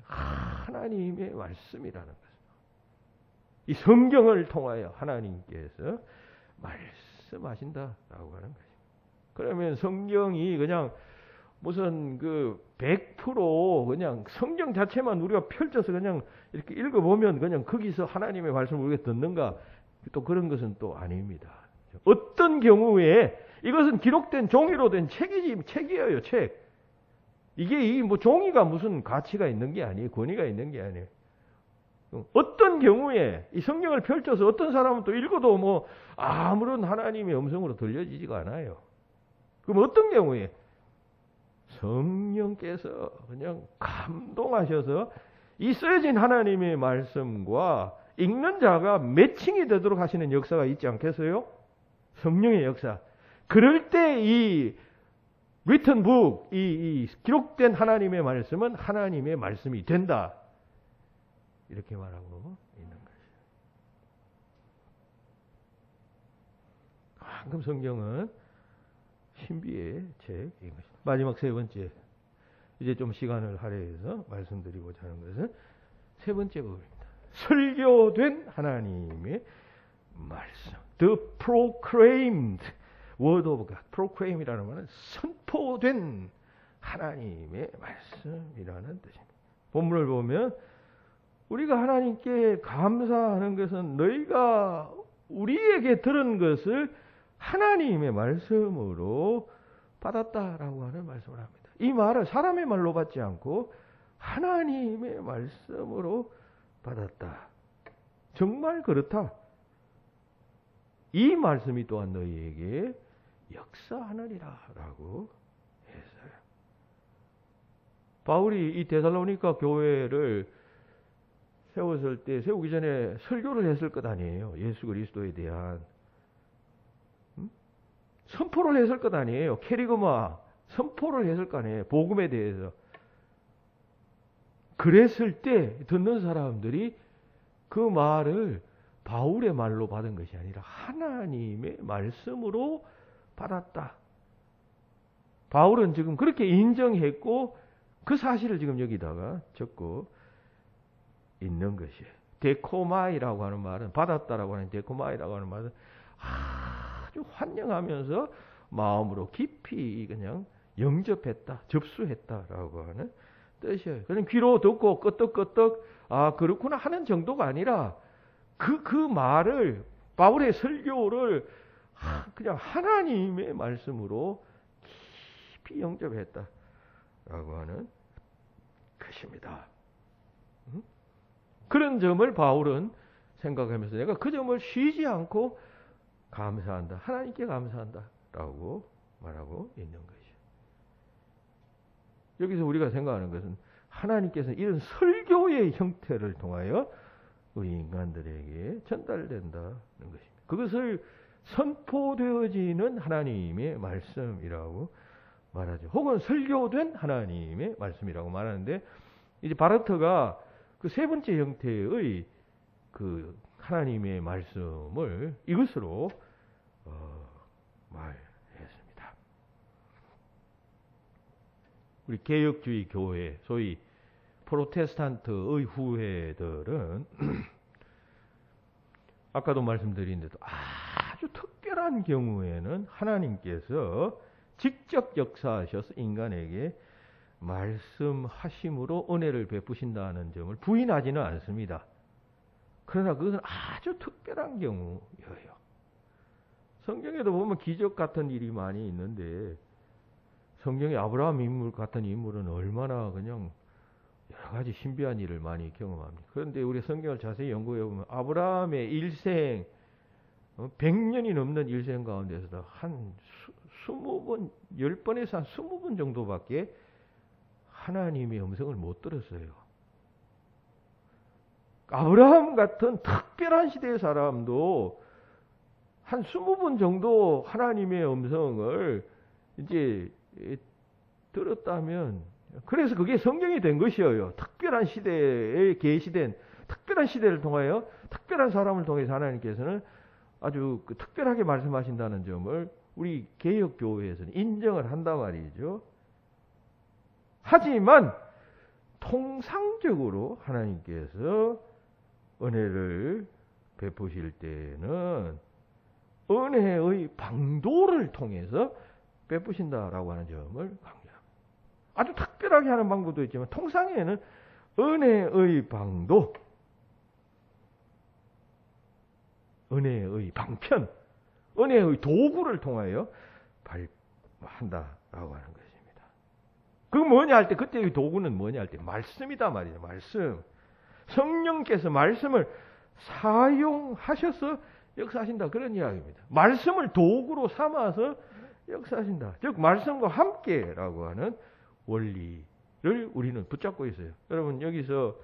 하나님의 말씀이라는 것입니다. 이 성경을 통하여 하나님께서 말씀하신다라고 하는 것입니다. 그러면 성경이 그냥 무슨 100% 그냥 성경 자체만 우리가 펼쳐서 그냥 이렇게 읽어보면 그냥 거기서 하나님의 말씀을 우리가 듣는가, 또 그런 것은 또 아닙니다. 어떤 경우에 이것은 기록된 종이로 된 책이에요, 책. 이게 종이가 무슨 가치가 있는 게 아니에요. 권위가 있는 게 아니에요. 어떤 경우에 이 성경을 펼쳐서 어떤 사람은 또 읽어도 아무런 하나님의 음성으로 들려지지가 않아요. 그럼 어떤 경우에 성령께서 그냥 감동하셔서 이 써진 하나님의 말씀과 읽는 자가 매칭이 되도록 하시는 역사가 있지 않겠어요? 성령의 역사. 그럴 때 이 written book, 이 기록된 하나님의 말씀은 하나님의 말씀이 된다. 이렇게 말하고 있는 것이에요. 방금 성경은 신비의 책인 것입니다. 마지막 세 번째, 이제 좀 시간을 할애해서 말씀드리고자 하는 것은 세 번째 부분입니다. 설교된 하나님의 말씀. The proclaimed word of God. proclaim이라는 말은 선포된 하나님의 말씀이라는 뜻입니다. 본문을 보면 우리가 하나님께 감사하는 것은 너희가 우리에게 들은 것을 하나님의 말씀으로 받았다라고 하는 말씀을 합니다. 이 말을 사람의 말로 받지 않고 하나님의 말씀으로 받았다. 정말 그렇다. 이 말씀이 또한 너희에게 역사하느니라 라고 했어요. 바울이 이 데살로니가 교회를 세웠을 때 세우기 전에 설교를 했을 것 아니에요. 예수 그리스도에 대한 선포를 했을 것 아니에요. 캐리그마 선포를 했을 거 아니에요. 복음에 대해서. 그랬을 때 듣는 사람들이 그 말을 바울의 말로 받은 것이 아니라 하나님의 말씀으로 받았다. 바울은 지금 그렇게 인정했고 그 사실을 지금 여기다가 적고 있는 것이에요. 데코마이라고 하는 말은 받았다라고 하는 데코마이라고 하는 말은 아주 환영하면서 마음으로 깊이 그냥 영접했다, 접수했다라고 하는 뜻이에요. 그냥 귀로 듣고 끄떡끄떡 아 그렇구나 하는 정도가 아니라 그 말을 바울의 설교를 그냥 하나님의 말씀으로 깊이 영접했다라고 하는 것입니다. 그런 점을 바울은 생각하면서 내가 그 점을 쉬지 않고 감사한다. 하나님께 감사한다라고 말하고 있는 것이죠. 여기서 우리가 생각하는 것은 하나님께서 이런 설교의 형태를 통하여 우리 인간들에게 전달된다는 것입니다. 그것을 선포되어지는 하나님의 말씀이라고 말하죠. 혹은 설교된 하나님의 말씀이라고 말하는데 이제 바르트가 그 세 번째 형태의 그 하나님의 말씀을 이것으로 말했습니다. 우리 개혁주의 교회, 소위 프로테스탄트의 후회들은 아까도 말씀드린 대로 아주 특별한 경우에는 하나님께서 직접 역사하셔서 인간에게 말씀하심으로 은혜를 베푸신다는 점을 부인하지는 않습니다. 그러나 그것은 아주 특별한 경우예요. 성경에도 보면 기적 같은 일이 많이 있는데 성경의 아브라함 인물 같은 인물은 얼마나 그냥 여러 가지 신비한 일을 많이 경험합니다. 그런데 우리 성경을 자세히 연구해 보면 아브라함의 일생 100년이 넘는 일생 가운데서도 한 20번, 10번에서 한 20번 정도밖에 하나님의 음성을 못 들었어요. 아브라함 같은 특별한 시대의 사람도 한 20번 정도 하나님의 음성을 이제 들었다면 그래서 그게 성경이 된 것이에요. 특별한 시대에 계시된 특별한 시대를 통하여 특별한 사람을 통해서 하나님께서는 아주 특별하게 말씀하신다는 점을 우리 개혁교회에서는 인정을 한단 말이죠. 하지만 통상적으로 하나님께서 은혜를 베푸실 때는 은혜의 방도를 통해서 베푸신다라고 하는 점을 강조합니다. 아주 특별하게 하는 방법도 있지만 통상에는 은혜의 방도, 은혜의 방편, 은혜의 도구를 통하여 발한다라고 하는 것입니다. 그 뭐냐 할 때 그때의 도구는 뭐냐 할 때 말씀이다 말이죠. 말씀. 성령께서 말씀을 사용하셔서 역사하신다 그런 이야기입니다. 말씀을 도구로 삼아서 역사하신다. 즉 말씀과 함께라고 하는 원리를 우리는 붙잡고 있어요. 여러분 여기서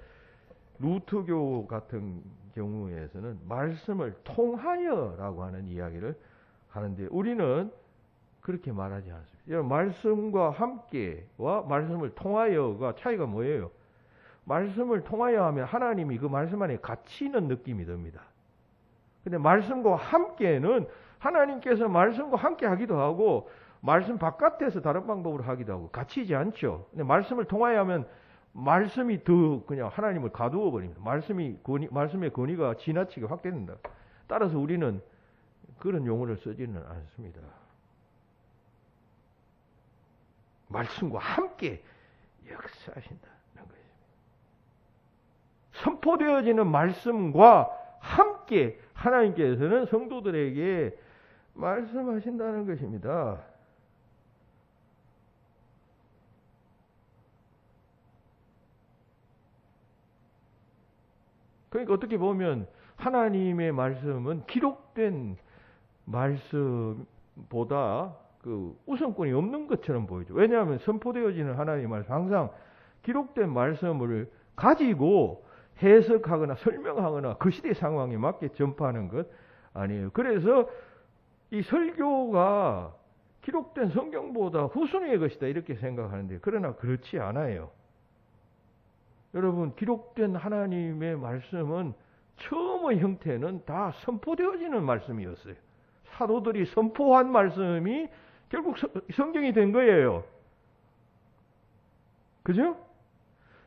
루트교 같은 경우에서는 말씀을 통하여라고 하는 이야기를 하는데 우리는 그렇게 말하지 않습니다. 여러분, 말씀과 함께와 말씀을 통하여가 차이가 뭐예요? 말씀을 통하여 하면 하나님이 그 말씀 안에 갇히는 느낌이 듭니다. 근데 말씀과 함께는 하나님께서 말씀과 함께 하기도 하고 말씀 바깥에서 다른 방법으로 하기도 하고 갇히지 않죠. 근데 말씀을 통하여 하면 말씀이 더 그냥 하나님을 가두어 버립니다. 말씀의 권위가 지나치게 확대된다. 따라서 우리는 그런 용어를 쓰지는 않습니다. 말씀과 함께 역사하신다는 것입니다. 선포되어지는 말씀과 함께 하나님께서는 성도들에게 말씀하신다는 것입니다. 그러니까 어떻게 보면 하나님의 말씀은 기록된 말씀보다 그 우선권이 없는 것처럼 보이죠. 왜냐하면 선포되어지는 하나님의 말씀, 항상 기록된 말씀을 가지고 해석하거나 설명하거나 그 시대 상황에 맞게 전파하는 것 아니에요. 그래서 이 설교가 기록된 성경보다 후순위의 것이다 이렇게 생각하는데 그러나 그렇지 않아요. 여러분, 기록된 하나님의 말씀은 처음의 형태는 다 선포되어지는 말씀이었어요. 사도들이 선포한 말씀이 결국 성경이 된 거예요. 그죠?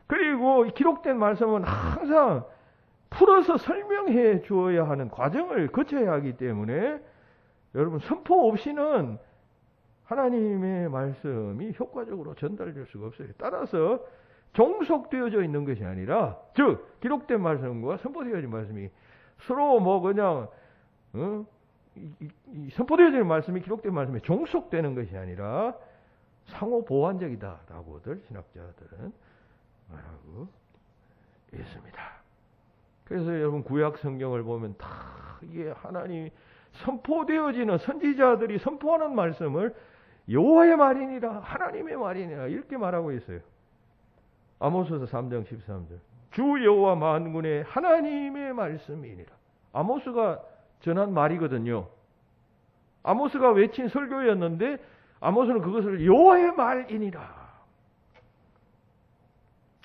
그리고 기록된 말씀은 항상 풀어서 설명해 주어야 하는 과정을 거쳐야 하기 때문에 여러분, 선포 없이는 하나님의 말씀이 효과적으로 전달될 수가 없어요. 따라서 종속되어져 있는 것이 아니라, 즉 기록된 말씀과 선포되어진 말씀이 서로 뭐 그냥 선포되어지는 말씀이 기록된 말씀에 종속되는 것이 아니라 상호 보완적이다라고들 신학자들은 말하고 있습니다. 그래서 여러분, 구약 성경을 보면 다 이게 하나님이 선포되어지는 선지자들이 선포하는 말씀을 여호와의 말이니라, 하나님의 말이니라 이렇게 말하고 있어요. 아모스서 3장 13절. 주 여호와 만군의 하나님의 말씀이니라. 아모스가 전한 말이거든요. 아모스가 외친 설교였는데 아모스는 그것을 여호와의 말이니라.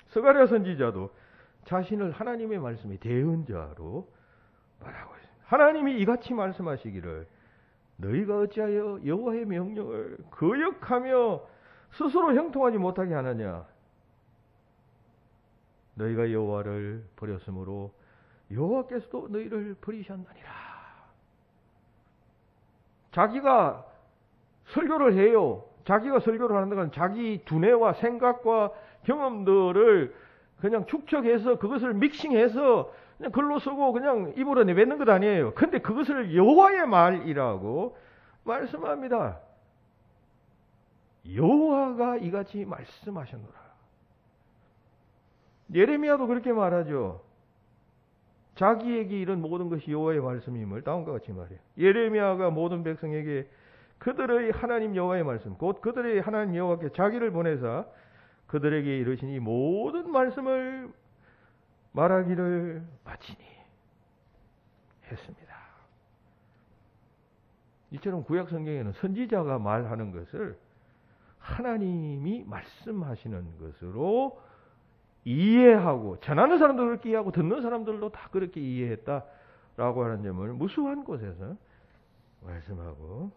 스가랴 선지자도 자신을 하나님의 말씀의 대언자로 말하고 있습니다. 하나님이 이같이 말씀하시기를 너희가 어찌하여 여호와의 명령을 거역하며 스스로 형통하지 못하게 하느냐. 너희가 여호와를 버렸으므로 여호와께서도 너희를 버리셨느니라. 자기가 설교를 해요. 자기가 설교를 하는 건 자기 두뇌와 생각과 경험들을 그냥 축적해서 그것을 믹싱해서 그냥 글로 쓰고 그냥 입으로 내뱉는 것 아니에요. 근데 그것을 여호와의 말이라고 말씀합니다. 여호와가 이같이 말씀하셨노라. 예레미야도 그렇게 말하죠. 자기에게 이런 모든 것이 여호와의 말씀임을 다음과 같이 말해요. 예레미야가 모든 백성에게 그들의 하나님 여호와의 말씀, 곧 그들의 하나님 여호와께 자기를 보내사 그들에게 이르시니 모든 말씀을 말하기를 마치니 했습니다. 이처럼 구약 성경에는 선지자가 말하는 것을 하나님이 말씀하시는 것으로 이해하고, 전하는 사람도 그렇게 이해하고 듣는 사람들도 다 그렇게 이해했다라고 하는 점을 무수한 곳에서 말씀하고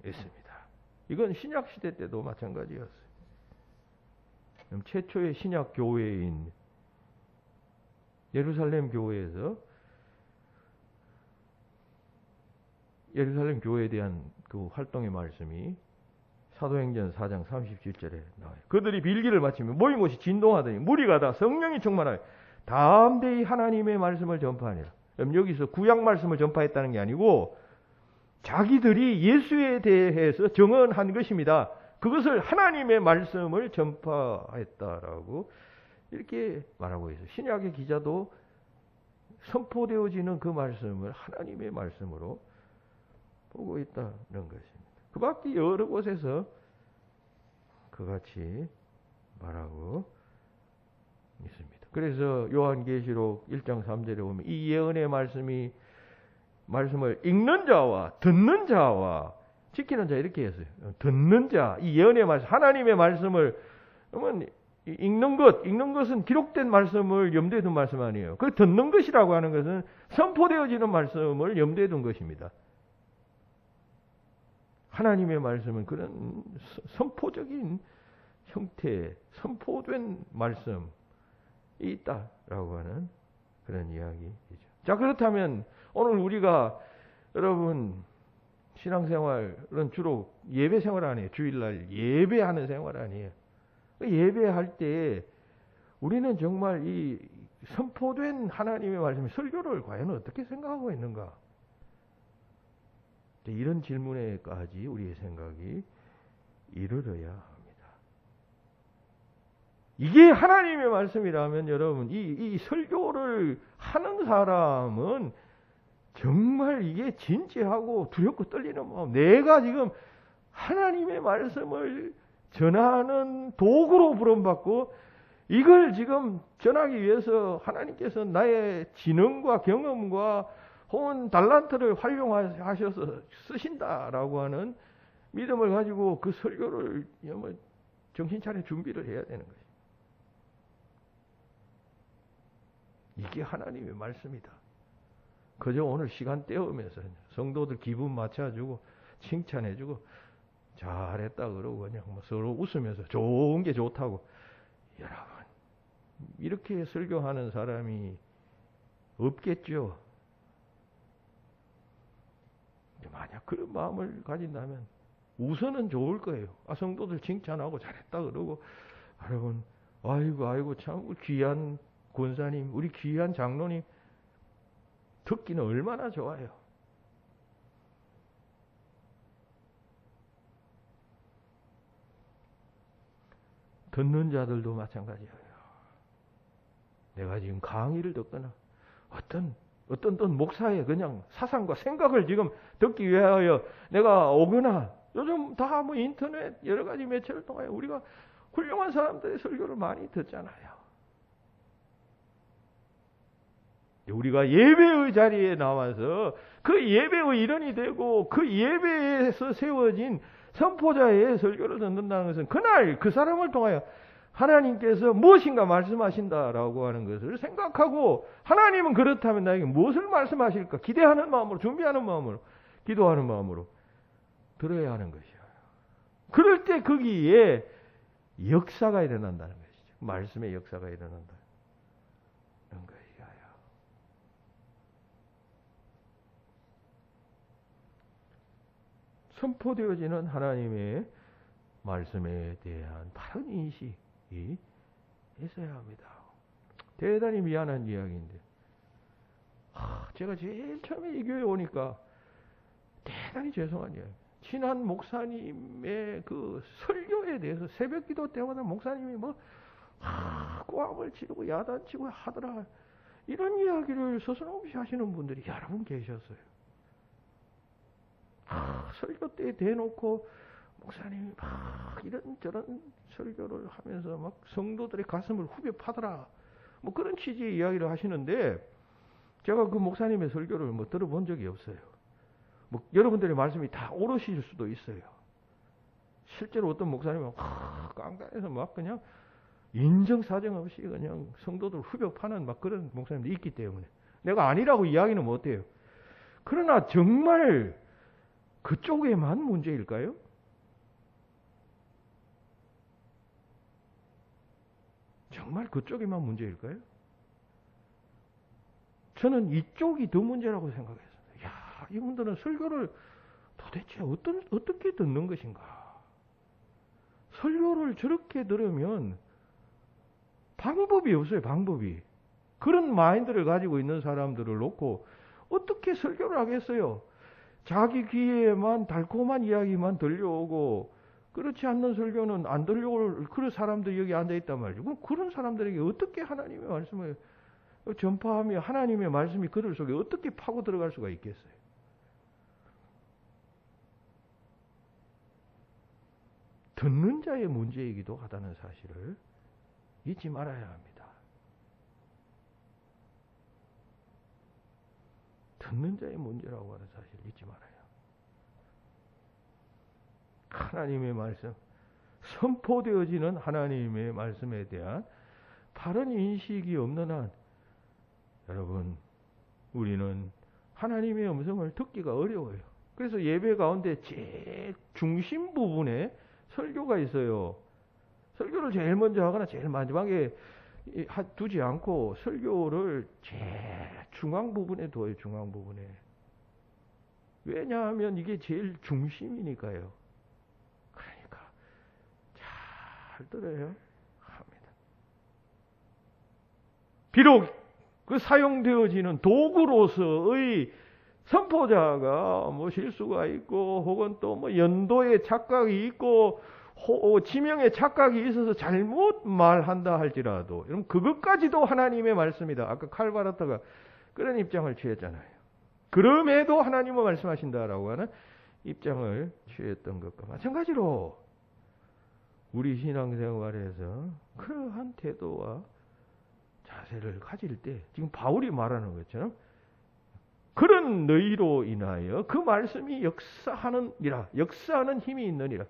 있습니다. 이건 신약 시대 때도 마찬가지였어요. 최초의 신약 교회인 예루살렘 교회에서 예루살렘 교회에 대한 그 활동의 말씀이 사도행전 4장 37절에 나와요. 그들이 빌기를 마치면 모인 곳이 진동하더니 무리가 다 성령이 충만하여 담대히 하나님의 말씀을 전파하니라. 여기서 구약 말씀을 전파했다는 게 아니고 자기들이 예수에 대해서 정언한 것입니다. 그것을 하나님의 말씀을 전파했다라고 이렇게 말하고 있어요. 신약의 기자도 선포되어지는 그 말씀을 하나님의 말씀으로 보고 있다는 것입니다. 그 밖에 여러 곳에서 그같이 말하고 있습니다. 그래서 요한계시록 1장 3절에 보면 이 예언의 말씀을 읽는 자와 듣는 자와 지키는 자 이렇게 했어요. 듣는 자, 이 예언의 말씀, 하나님의 말씀을 그러면 읽는 것은 기록된 말씀을 염두에 둔 말씀 아니에요. 그 듣는 것이라고 하는 것은 선포되어지는 말씀을 염두에 둔 것입니다. 하나님의 말씀은 그런 선포적인 형태의 선포된 말씀이 있다라고 하는 그런 이야기이죠. 자, 그렇다면 오늘 우리가 여러분 신앙생활은 주로 예배 생활 아니에요. 주일날 예배하는 생활 아니에요. 예배할 때 우리는 정말 이 선포된 하나님의 말씀, 설교를 과연 어떻게 생각하고 있는가? 이런 질문에까지 우리의 생각이 이르러야 합니다. 이게 하나님의 말씀이라면 여러분 이 설교를 하는 사람은 정말 이게 진지하고 두렵고 떨리는 마음, 내가 지금 하나님의 말씀을 전하는 도구로 부름받고 이걸 지금 전하기 위해서 하나님께서 나의 지능과 경험과 혹은 달란트를 활용하셔서 쓰신다라고 하는 믿음을 가지고 그 설교를 정신 차려 준비를 해야 되는 것이죠. 이게 하나님의 말씀이다. 그저 오늘 시간 때우면서 성도들 기분 맞춰주고 칭찬해주고 잘했다 그러고 그냥 서로 웃으면서 좋은 게 좋다고. 여러분 이렇게 설교하는 사람이 없겠죠. 만약 그런 마음을 가진다면 우선은 좋을 거예요. 성도들 칭찬하고 잘했다 그러고 여러분 아이고 참 귀한 권사님, 우리 귀한 장로님 듣기는 얼마나 좋아요. 듣는 자들도 마찬가지예요. 내가 지금 강의를 듣거나 어떤 목사의 그냥 사상과 생각을 지금 듣기 위하여 내가 오거나 요즘 다 인터넷 여러 가지 매체를 통하여 우리가 훌륭한 사람들의 설교를 많이 듣잖아요. 우리가 예배의 자리에 나와서 그 예배의 일원이 되고 그 예배에서 세워진 선포자의 설교를 듣는다는 것은 그날 그 사람을 통하여 하나님께서 무엇인가 말씀하신다라고 하는 것을 생각하고 하나님은 그렇다면 나에게 무엇을 말씀하실까 기대하는 마음으로 준비하는 마음으로 기도하는 마음으로 들어야 하는 것이에요. 그럴 때 거기에 역사가 일어난다는 것이죠. 말씀의 역사가 일어난다는 것이에요. 선포되어지는 하나님의 말씀에 대한 바른 인식이 있어야 합니다. 대단히 미안한 이야기인데 제가 제일 처음에 이 교회에 오니까 대단히 죄송한 이야기. 친한 목사님의 그 설교에 대해서 새벽기도 때마다 목사님이 꽝을 치르고 야단치고 하더라. 이런 이야기를 서슴없이 하시는 분들이 여러 분 계셨어요. 설교 때 대놓고 목사님이 이런저런 설교를 하면서 성도들의 가슴을 후벼 파더라. 그런 취지의 이야기를 하시는데 제가 그 목사님의 설교를 들어본 적이 없어요. 여러분들의 말씀이 다 옳으실 수도 있어요. 실제로 어떤 목사님은 깡깡해서 그냥 인정사정 없이 그냥 성도들 후벼 파는 그런 목사님도 있기 때문에 내가 아니라고 이야기는 못해요. 그러나 정말 그쪽에만 문제일까요? 정말 그쪽에만 문제일까요? 저는 이쪽이 더 문제라고 생각했어요. 이분들은 설교를 도대체 어떻게 듣는 것인가? 설교를 저렇게 들으면 방법이 없어요. 방법이. 그런 마인드를 가지고 있는 사람들을 놓고 어떻게 설교를 하겠어요? 자기 귀에만 달콤한 이야기만 들려오고 그렇지 않는 설교는 안 들려올 그런 사람들이 여기 앉아있단 말이죠. 그럼 그런 사람들에게 어떻게 하나님의 말씀을 전파하며 하나님의 말씀이 그들 속에 어떻게 파고 들어갈 수가 있겠어요? 듣는 자의 문제이기도 하다는 사실을 잊지 말아야 합니다. 듣는 자의 문제라고 하는 사실 잊지 말아요. 하나님의 말씀, 선포되어지는 하나님의 말씀에 대한 바른 인식이 없는 한 여러분 우리는 하나님의 음성을 듣기가 어려워요. 그래서 예배 가운데 제일 중심 부분에 설교가 있어요. 설교를 제일 먼저 하거나 제일 마지막에 두지 않고 설교를 제일 중앙 부분에 둬요. 중앙 부분에. 왜냐하면 이게 제일 중심이니까요. 그러니까 잘 들어요 합니다. 비록 그 사용되어지는 도구로서의 선포자가 뭐 실수가 있고 혹은 또 뭐 연도의 착각이 있고 지명의 착각이 있어서 잘못 말한다 할지라도 여러분 그것까지도 하나님의 말씀이다. 아까 칼바르타가 그런 입장을 취했잖아요. 그럼에도 하나님은 말씀하신다라고 하는 입장을 취했던 것과 마찬가지로 우리 신앙생활에서 그러한 태도와 자세를 가질 때 지금 바울이 말하는 것처럼 그런 너희로 인하여 그 말씀이 역사하는 힘이 있느니라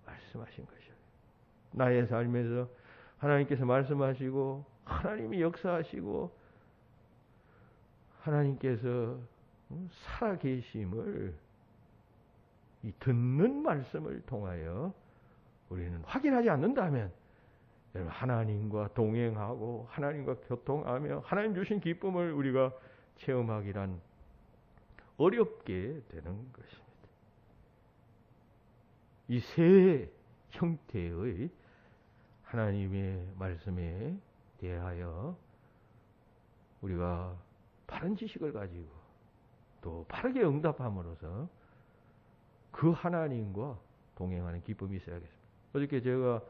말씀하신 것이에요. 나의 삶에서 하나님께서 말씀하시고 하나님이 역사하시고 하나님께서 살아계심을 이 듣는 말씀을 통하여 우리는 확인하지 않는다면 여러분 하나님과 동행하고 하나님과 교통하며 하나님 주신 기쁨을 우리가 체험하기란 어렵게 되는 것입니다. 이 세 형태의 하나님의 말씀에 대하여 우리가 바른 지식을 가지고 또 바르게 응답함으로써 그 하나님과 동행하는 기쁨이 있어야겠습니다. 어저께 제가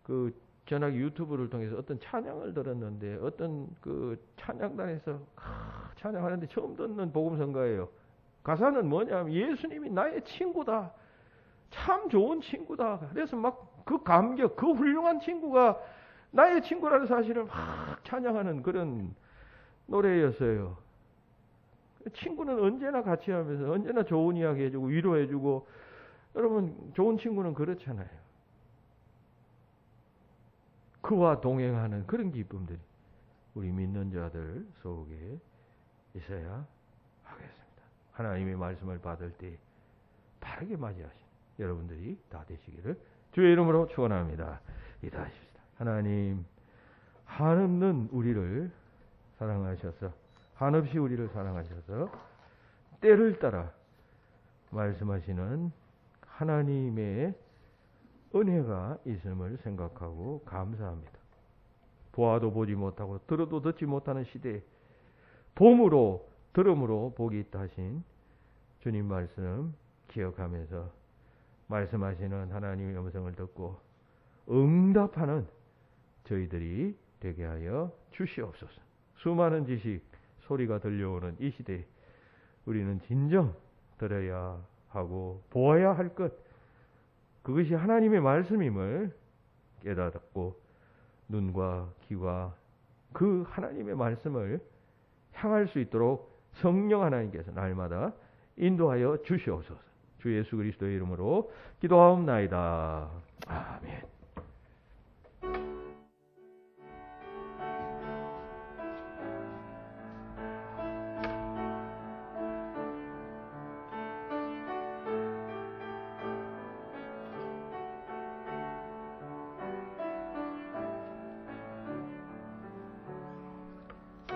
그 전화기 유튜브를 통해서 어떤 찬양을 들었는데 어떤 그 찬양단에서 찬양하는데 처음 듣는 복음성가예요. 가사는 뭐냐면 예수님이 나의 친구다. 참 좋은 친구다. 그래서 막 그 감격, 그 훌륭한 친구가 나의 친구라는 사실을 막 찬양하는 그런 노래였어요. 친구는 언제나 같이 하면서 언제나 좋은 이야기 해주고 위로해주고 여러분 좋은 친구는 그렇잖아요. 그와 동행하는 그런 기쁨들이 우리 믿는 자들 속에 있어야 하겠습니다. 하나님의 말씀을 받을 때 바르게 맞이하신 여러분들이 다 되시기를 주의 이름으로 축원합니다. 기도하십시다. 하나님 한없는 우리를 사랑하셔서 한없이 우리를 사랑하셔서 때를 따라 말씀하시는 하나님의 은혜가 있음을 생각하고 감사합니다. 보아도 보지 못하고 들어도 듣지 못하는 시대에 봄으로 들음으로 복이 있다 하신 주님 말씀 기억하면서 말씀하시는 하나님의 음성을 듣고 응답하는 저희들이 되게 하여 주시옵소서. 수많은 지식 소리가 들려오는 이 시대에 우리는 진정 들어야 하고 보아야 할 것, 그것이 하나님의 말씀임을 깨닫고 눈과 귀와 그 하나님의 말씀을 향할 수 있도록 성령 하나님께서 날마다 인도하여 주시옵소서. 주 예수 그리스도의 이름으로 기도하옵나이다. 아멘.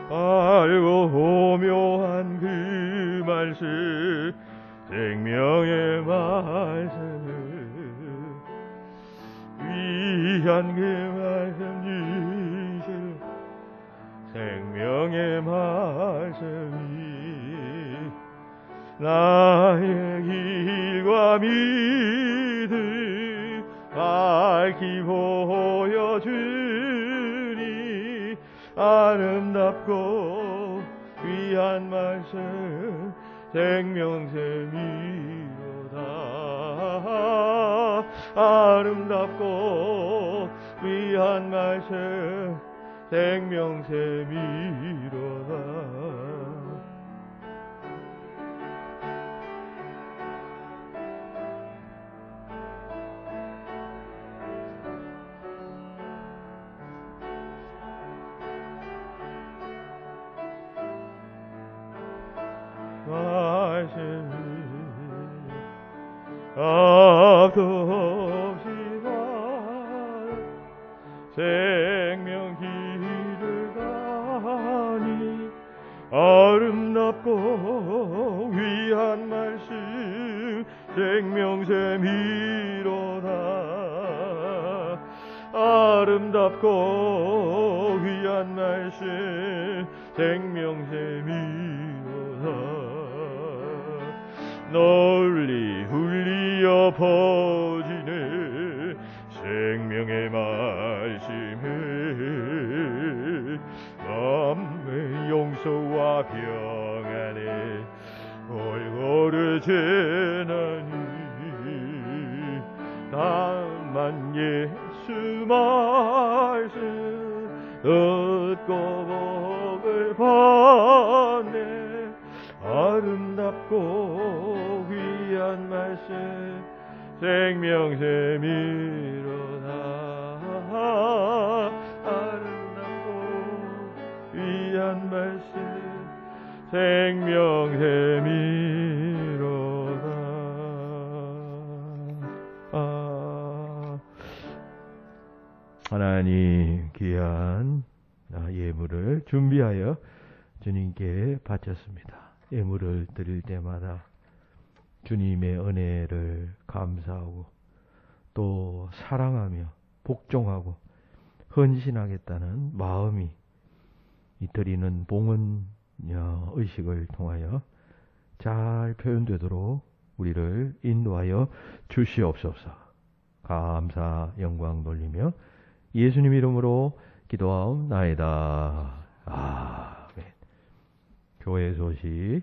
알고 오묘한 그 말씀 생명의 말씀 위한 그 말씀 주실 생명의 말씀이 나의 길과 믿음 밝히 보여주니 아름답고 귀한 말씀 생명샘이로다. 아름답고 귀한 말씀 생명샘이로다. 말씀 앞도 없이 생명 길을 가니 아름답고 귀한 말씀 생명샘이로다. 아름답고 귀한 말씀 생명샘이로다. 널리 울리어 퍼지는 생명의 말씀을 남의 용서와 평안에 골고루 전하니 다만 예수 말씀 듣고 복을 받네. 아름답고 귀한 말씀 생명샘이로다. 아름답고 귀한 말씀 생명샘이로다. 하나님 귀한 예물을 준비하여 주님께 바쳤습니다. 예물을 드릴 때마다 주님의 은혜를 감사하고 또 사랑하며 복종하고 헌신하겠다는 마음이 이 드리는 봉헌 의식을 통하여 잘 표현되도록 우리를 인도하여 주시옵소서. 감사 영광 돌리며 예수님 이름으로 기도하옵나이다. 아멘. 교회 소식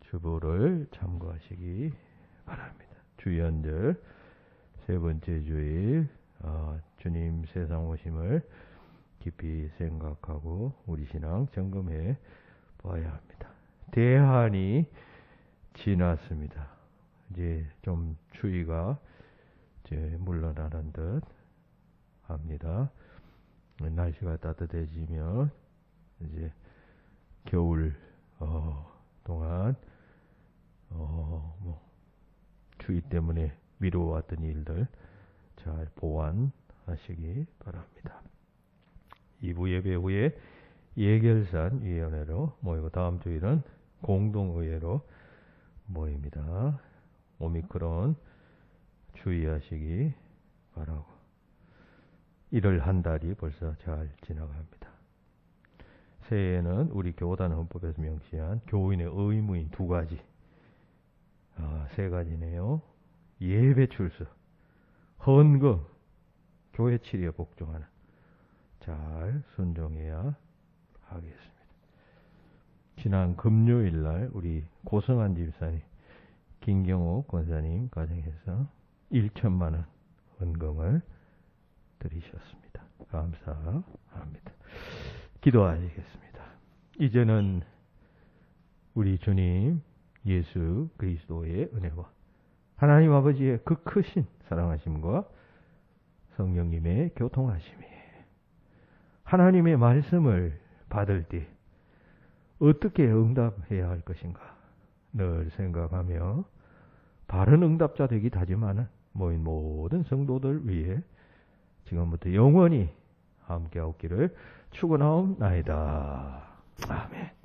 주보를 참고하시기 바랍니다. 주연절 세 번째 주일 주님 세상 오심을 깊이 생각하고 우리 신앙 점검해 보아야 합니다. 대한이 지났습니다. 이제 좀 추위가 이제 물러나는 듯 합니다. 날씨가 따뜻해지면 이제 겨울 동안 추위 때문에 미뤄왔던 일들 잘 보완하시기 바랍니다. 2부 예배 후에 예결산위원회로 모이고 다음 주일은 공동의회로 모입니다. 오미크론 주의하시기 바라고 1월 한 달이 벌써 잘 지나갑니다. 새해에는 우리 교단 헌법에서 명시한 교인의 의무인 두 가지, 세 가지네요. 예배 출석, 헌금, 교회 치리에 복종하는 잘 순종해야 하겠습니다. 지난 금요일날 우리 고성한 집사님, 김경옥 권사님 가정에서 1천만 원 헌금을 드리셨습니다. 감사합니다. 기도하시겠습니다. 이제는 우리 주님 예수 그리스도의 은혜와 하나님 아버지의 그 크신 사랑하심과 성령님의 교통하심이 하나님의 말씀을 받을 때 어떻게 응답해야 할 것인가 늘 생각하며 바른 응답자 되기 다짐하는 모인 모든 성도들 위해 지금부터 영원히 함께 하옵기를 축원하옵나이다. 아멘.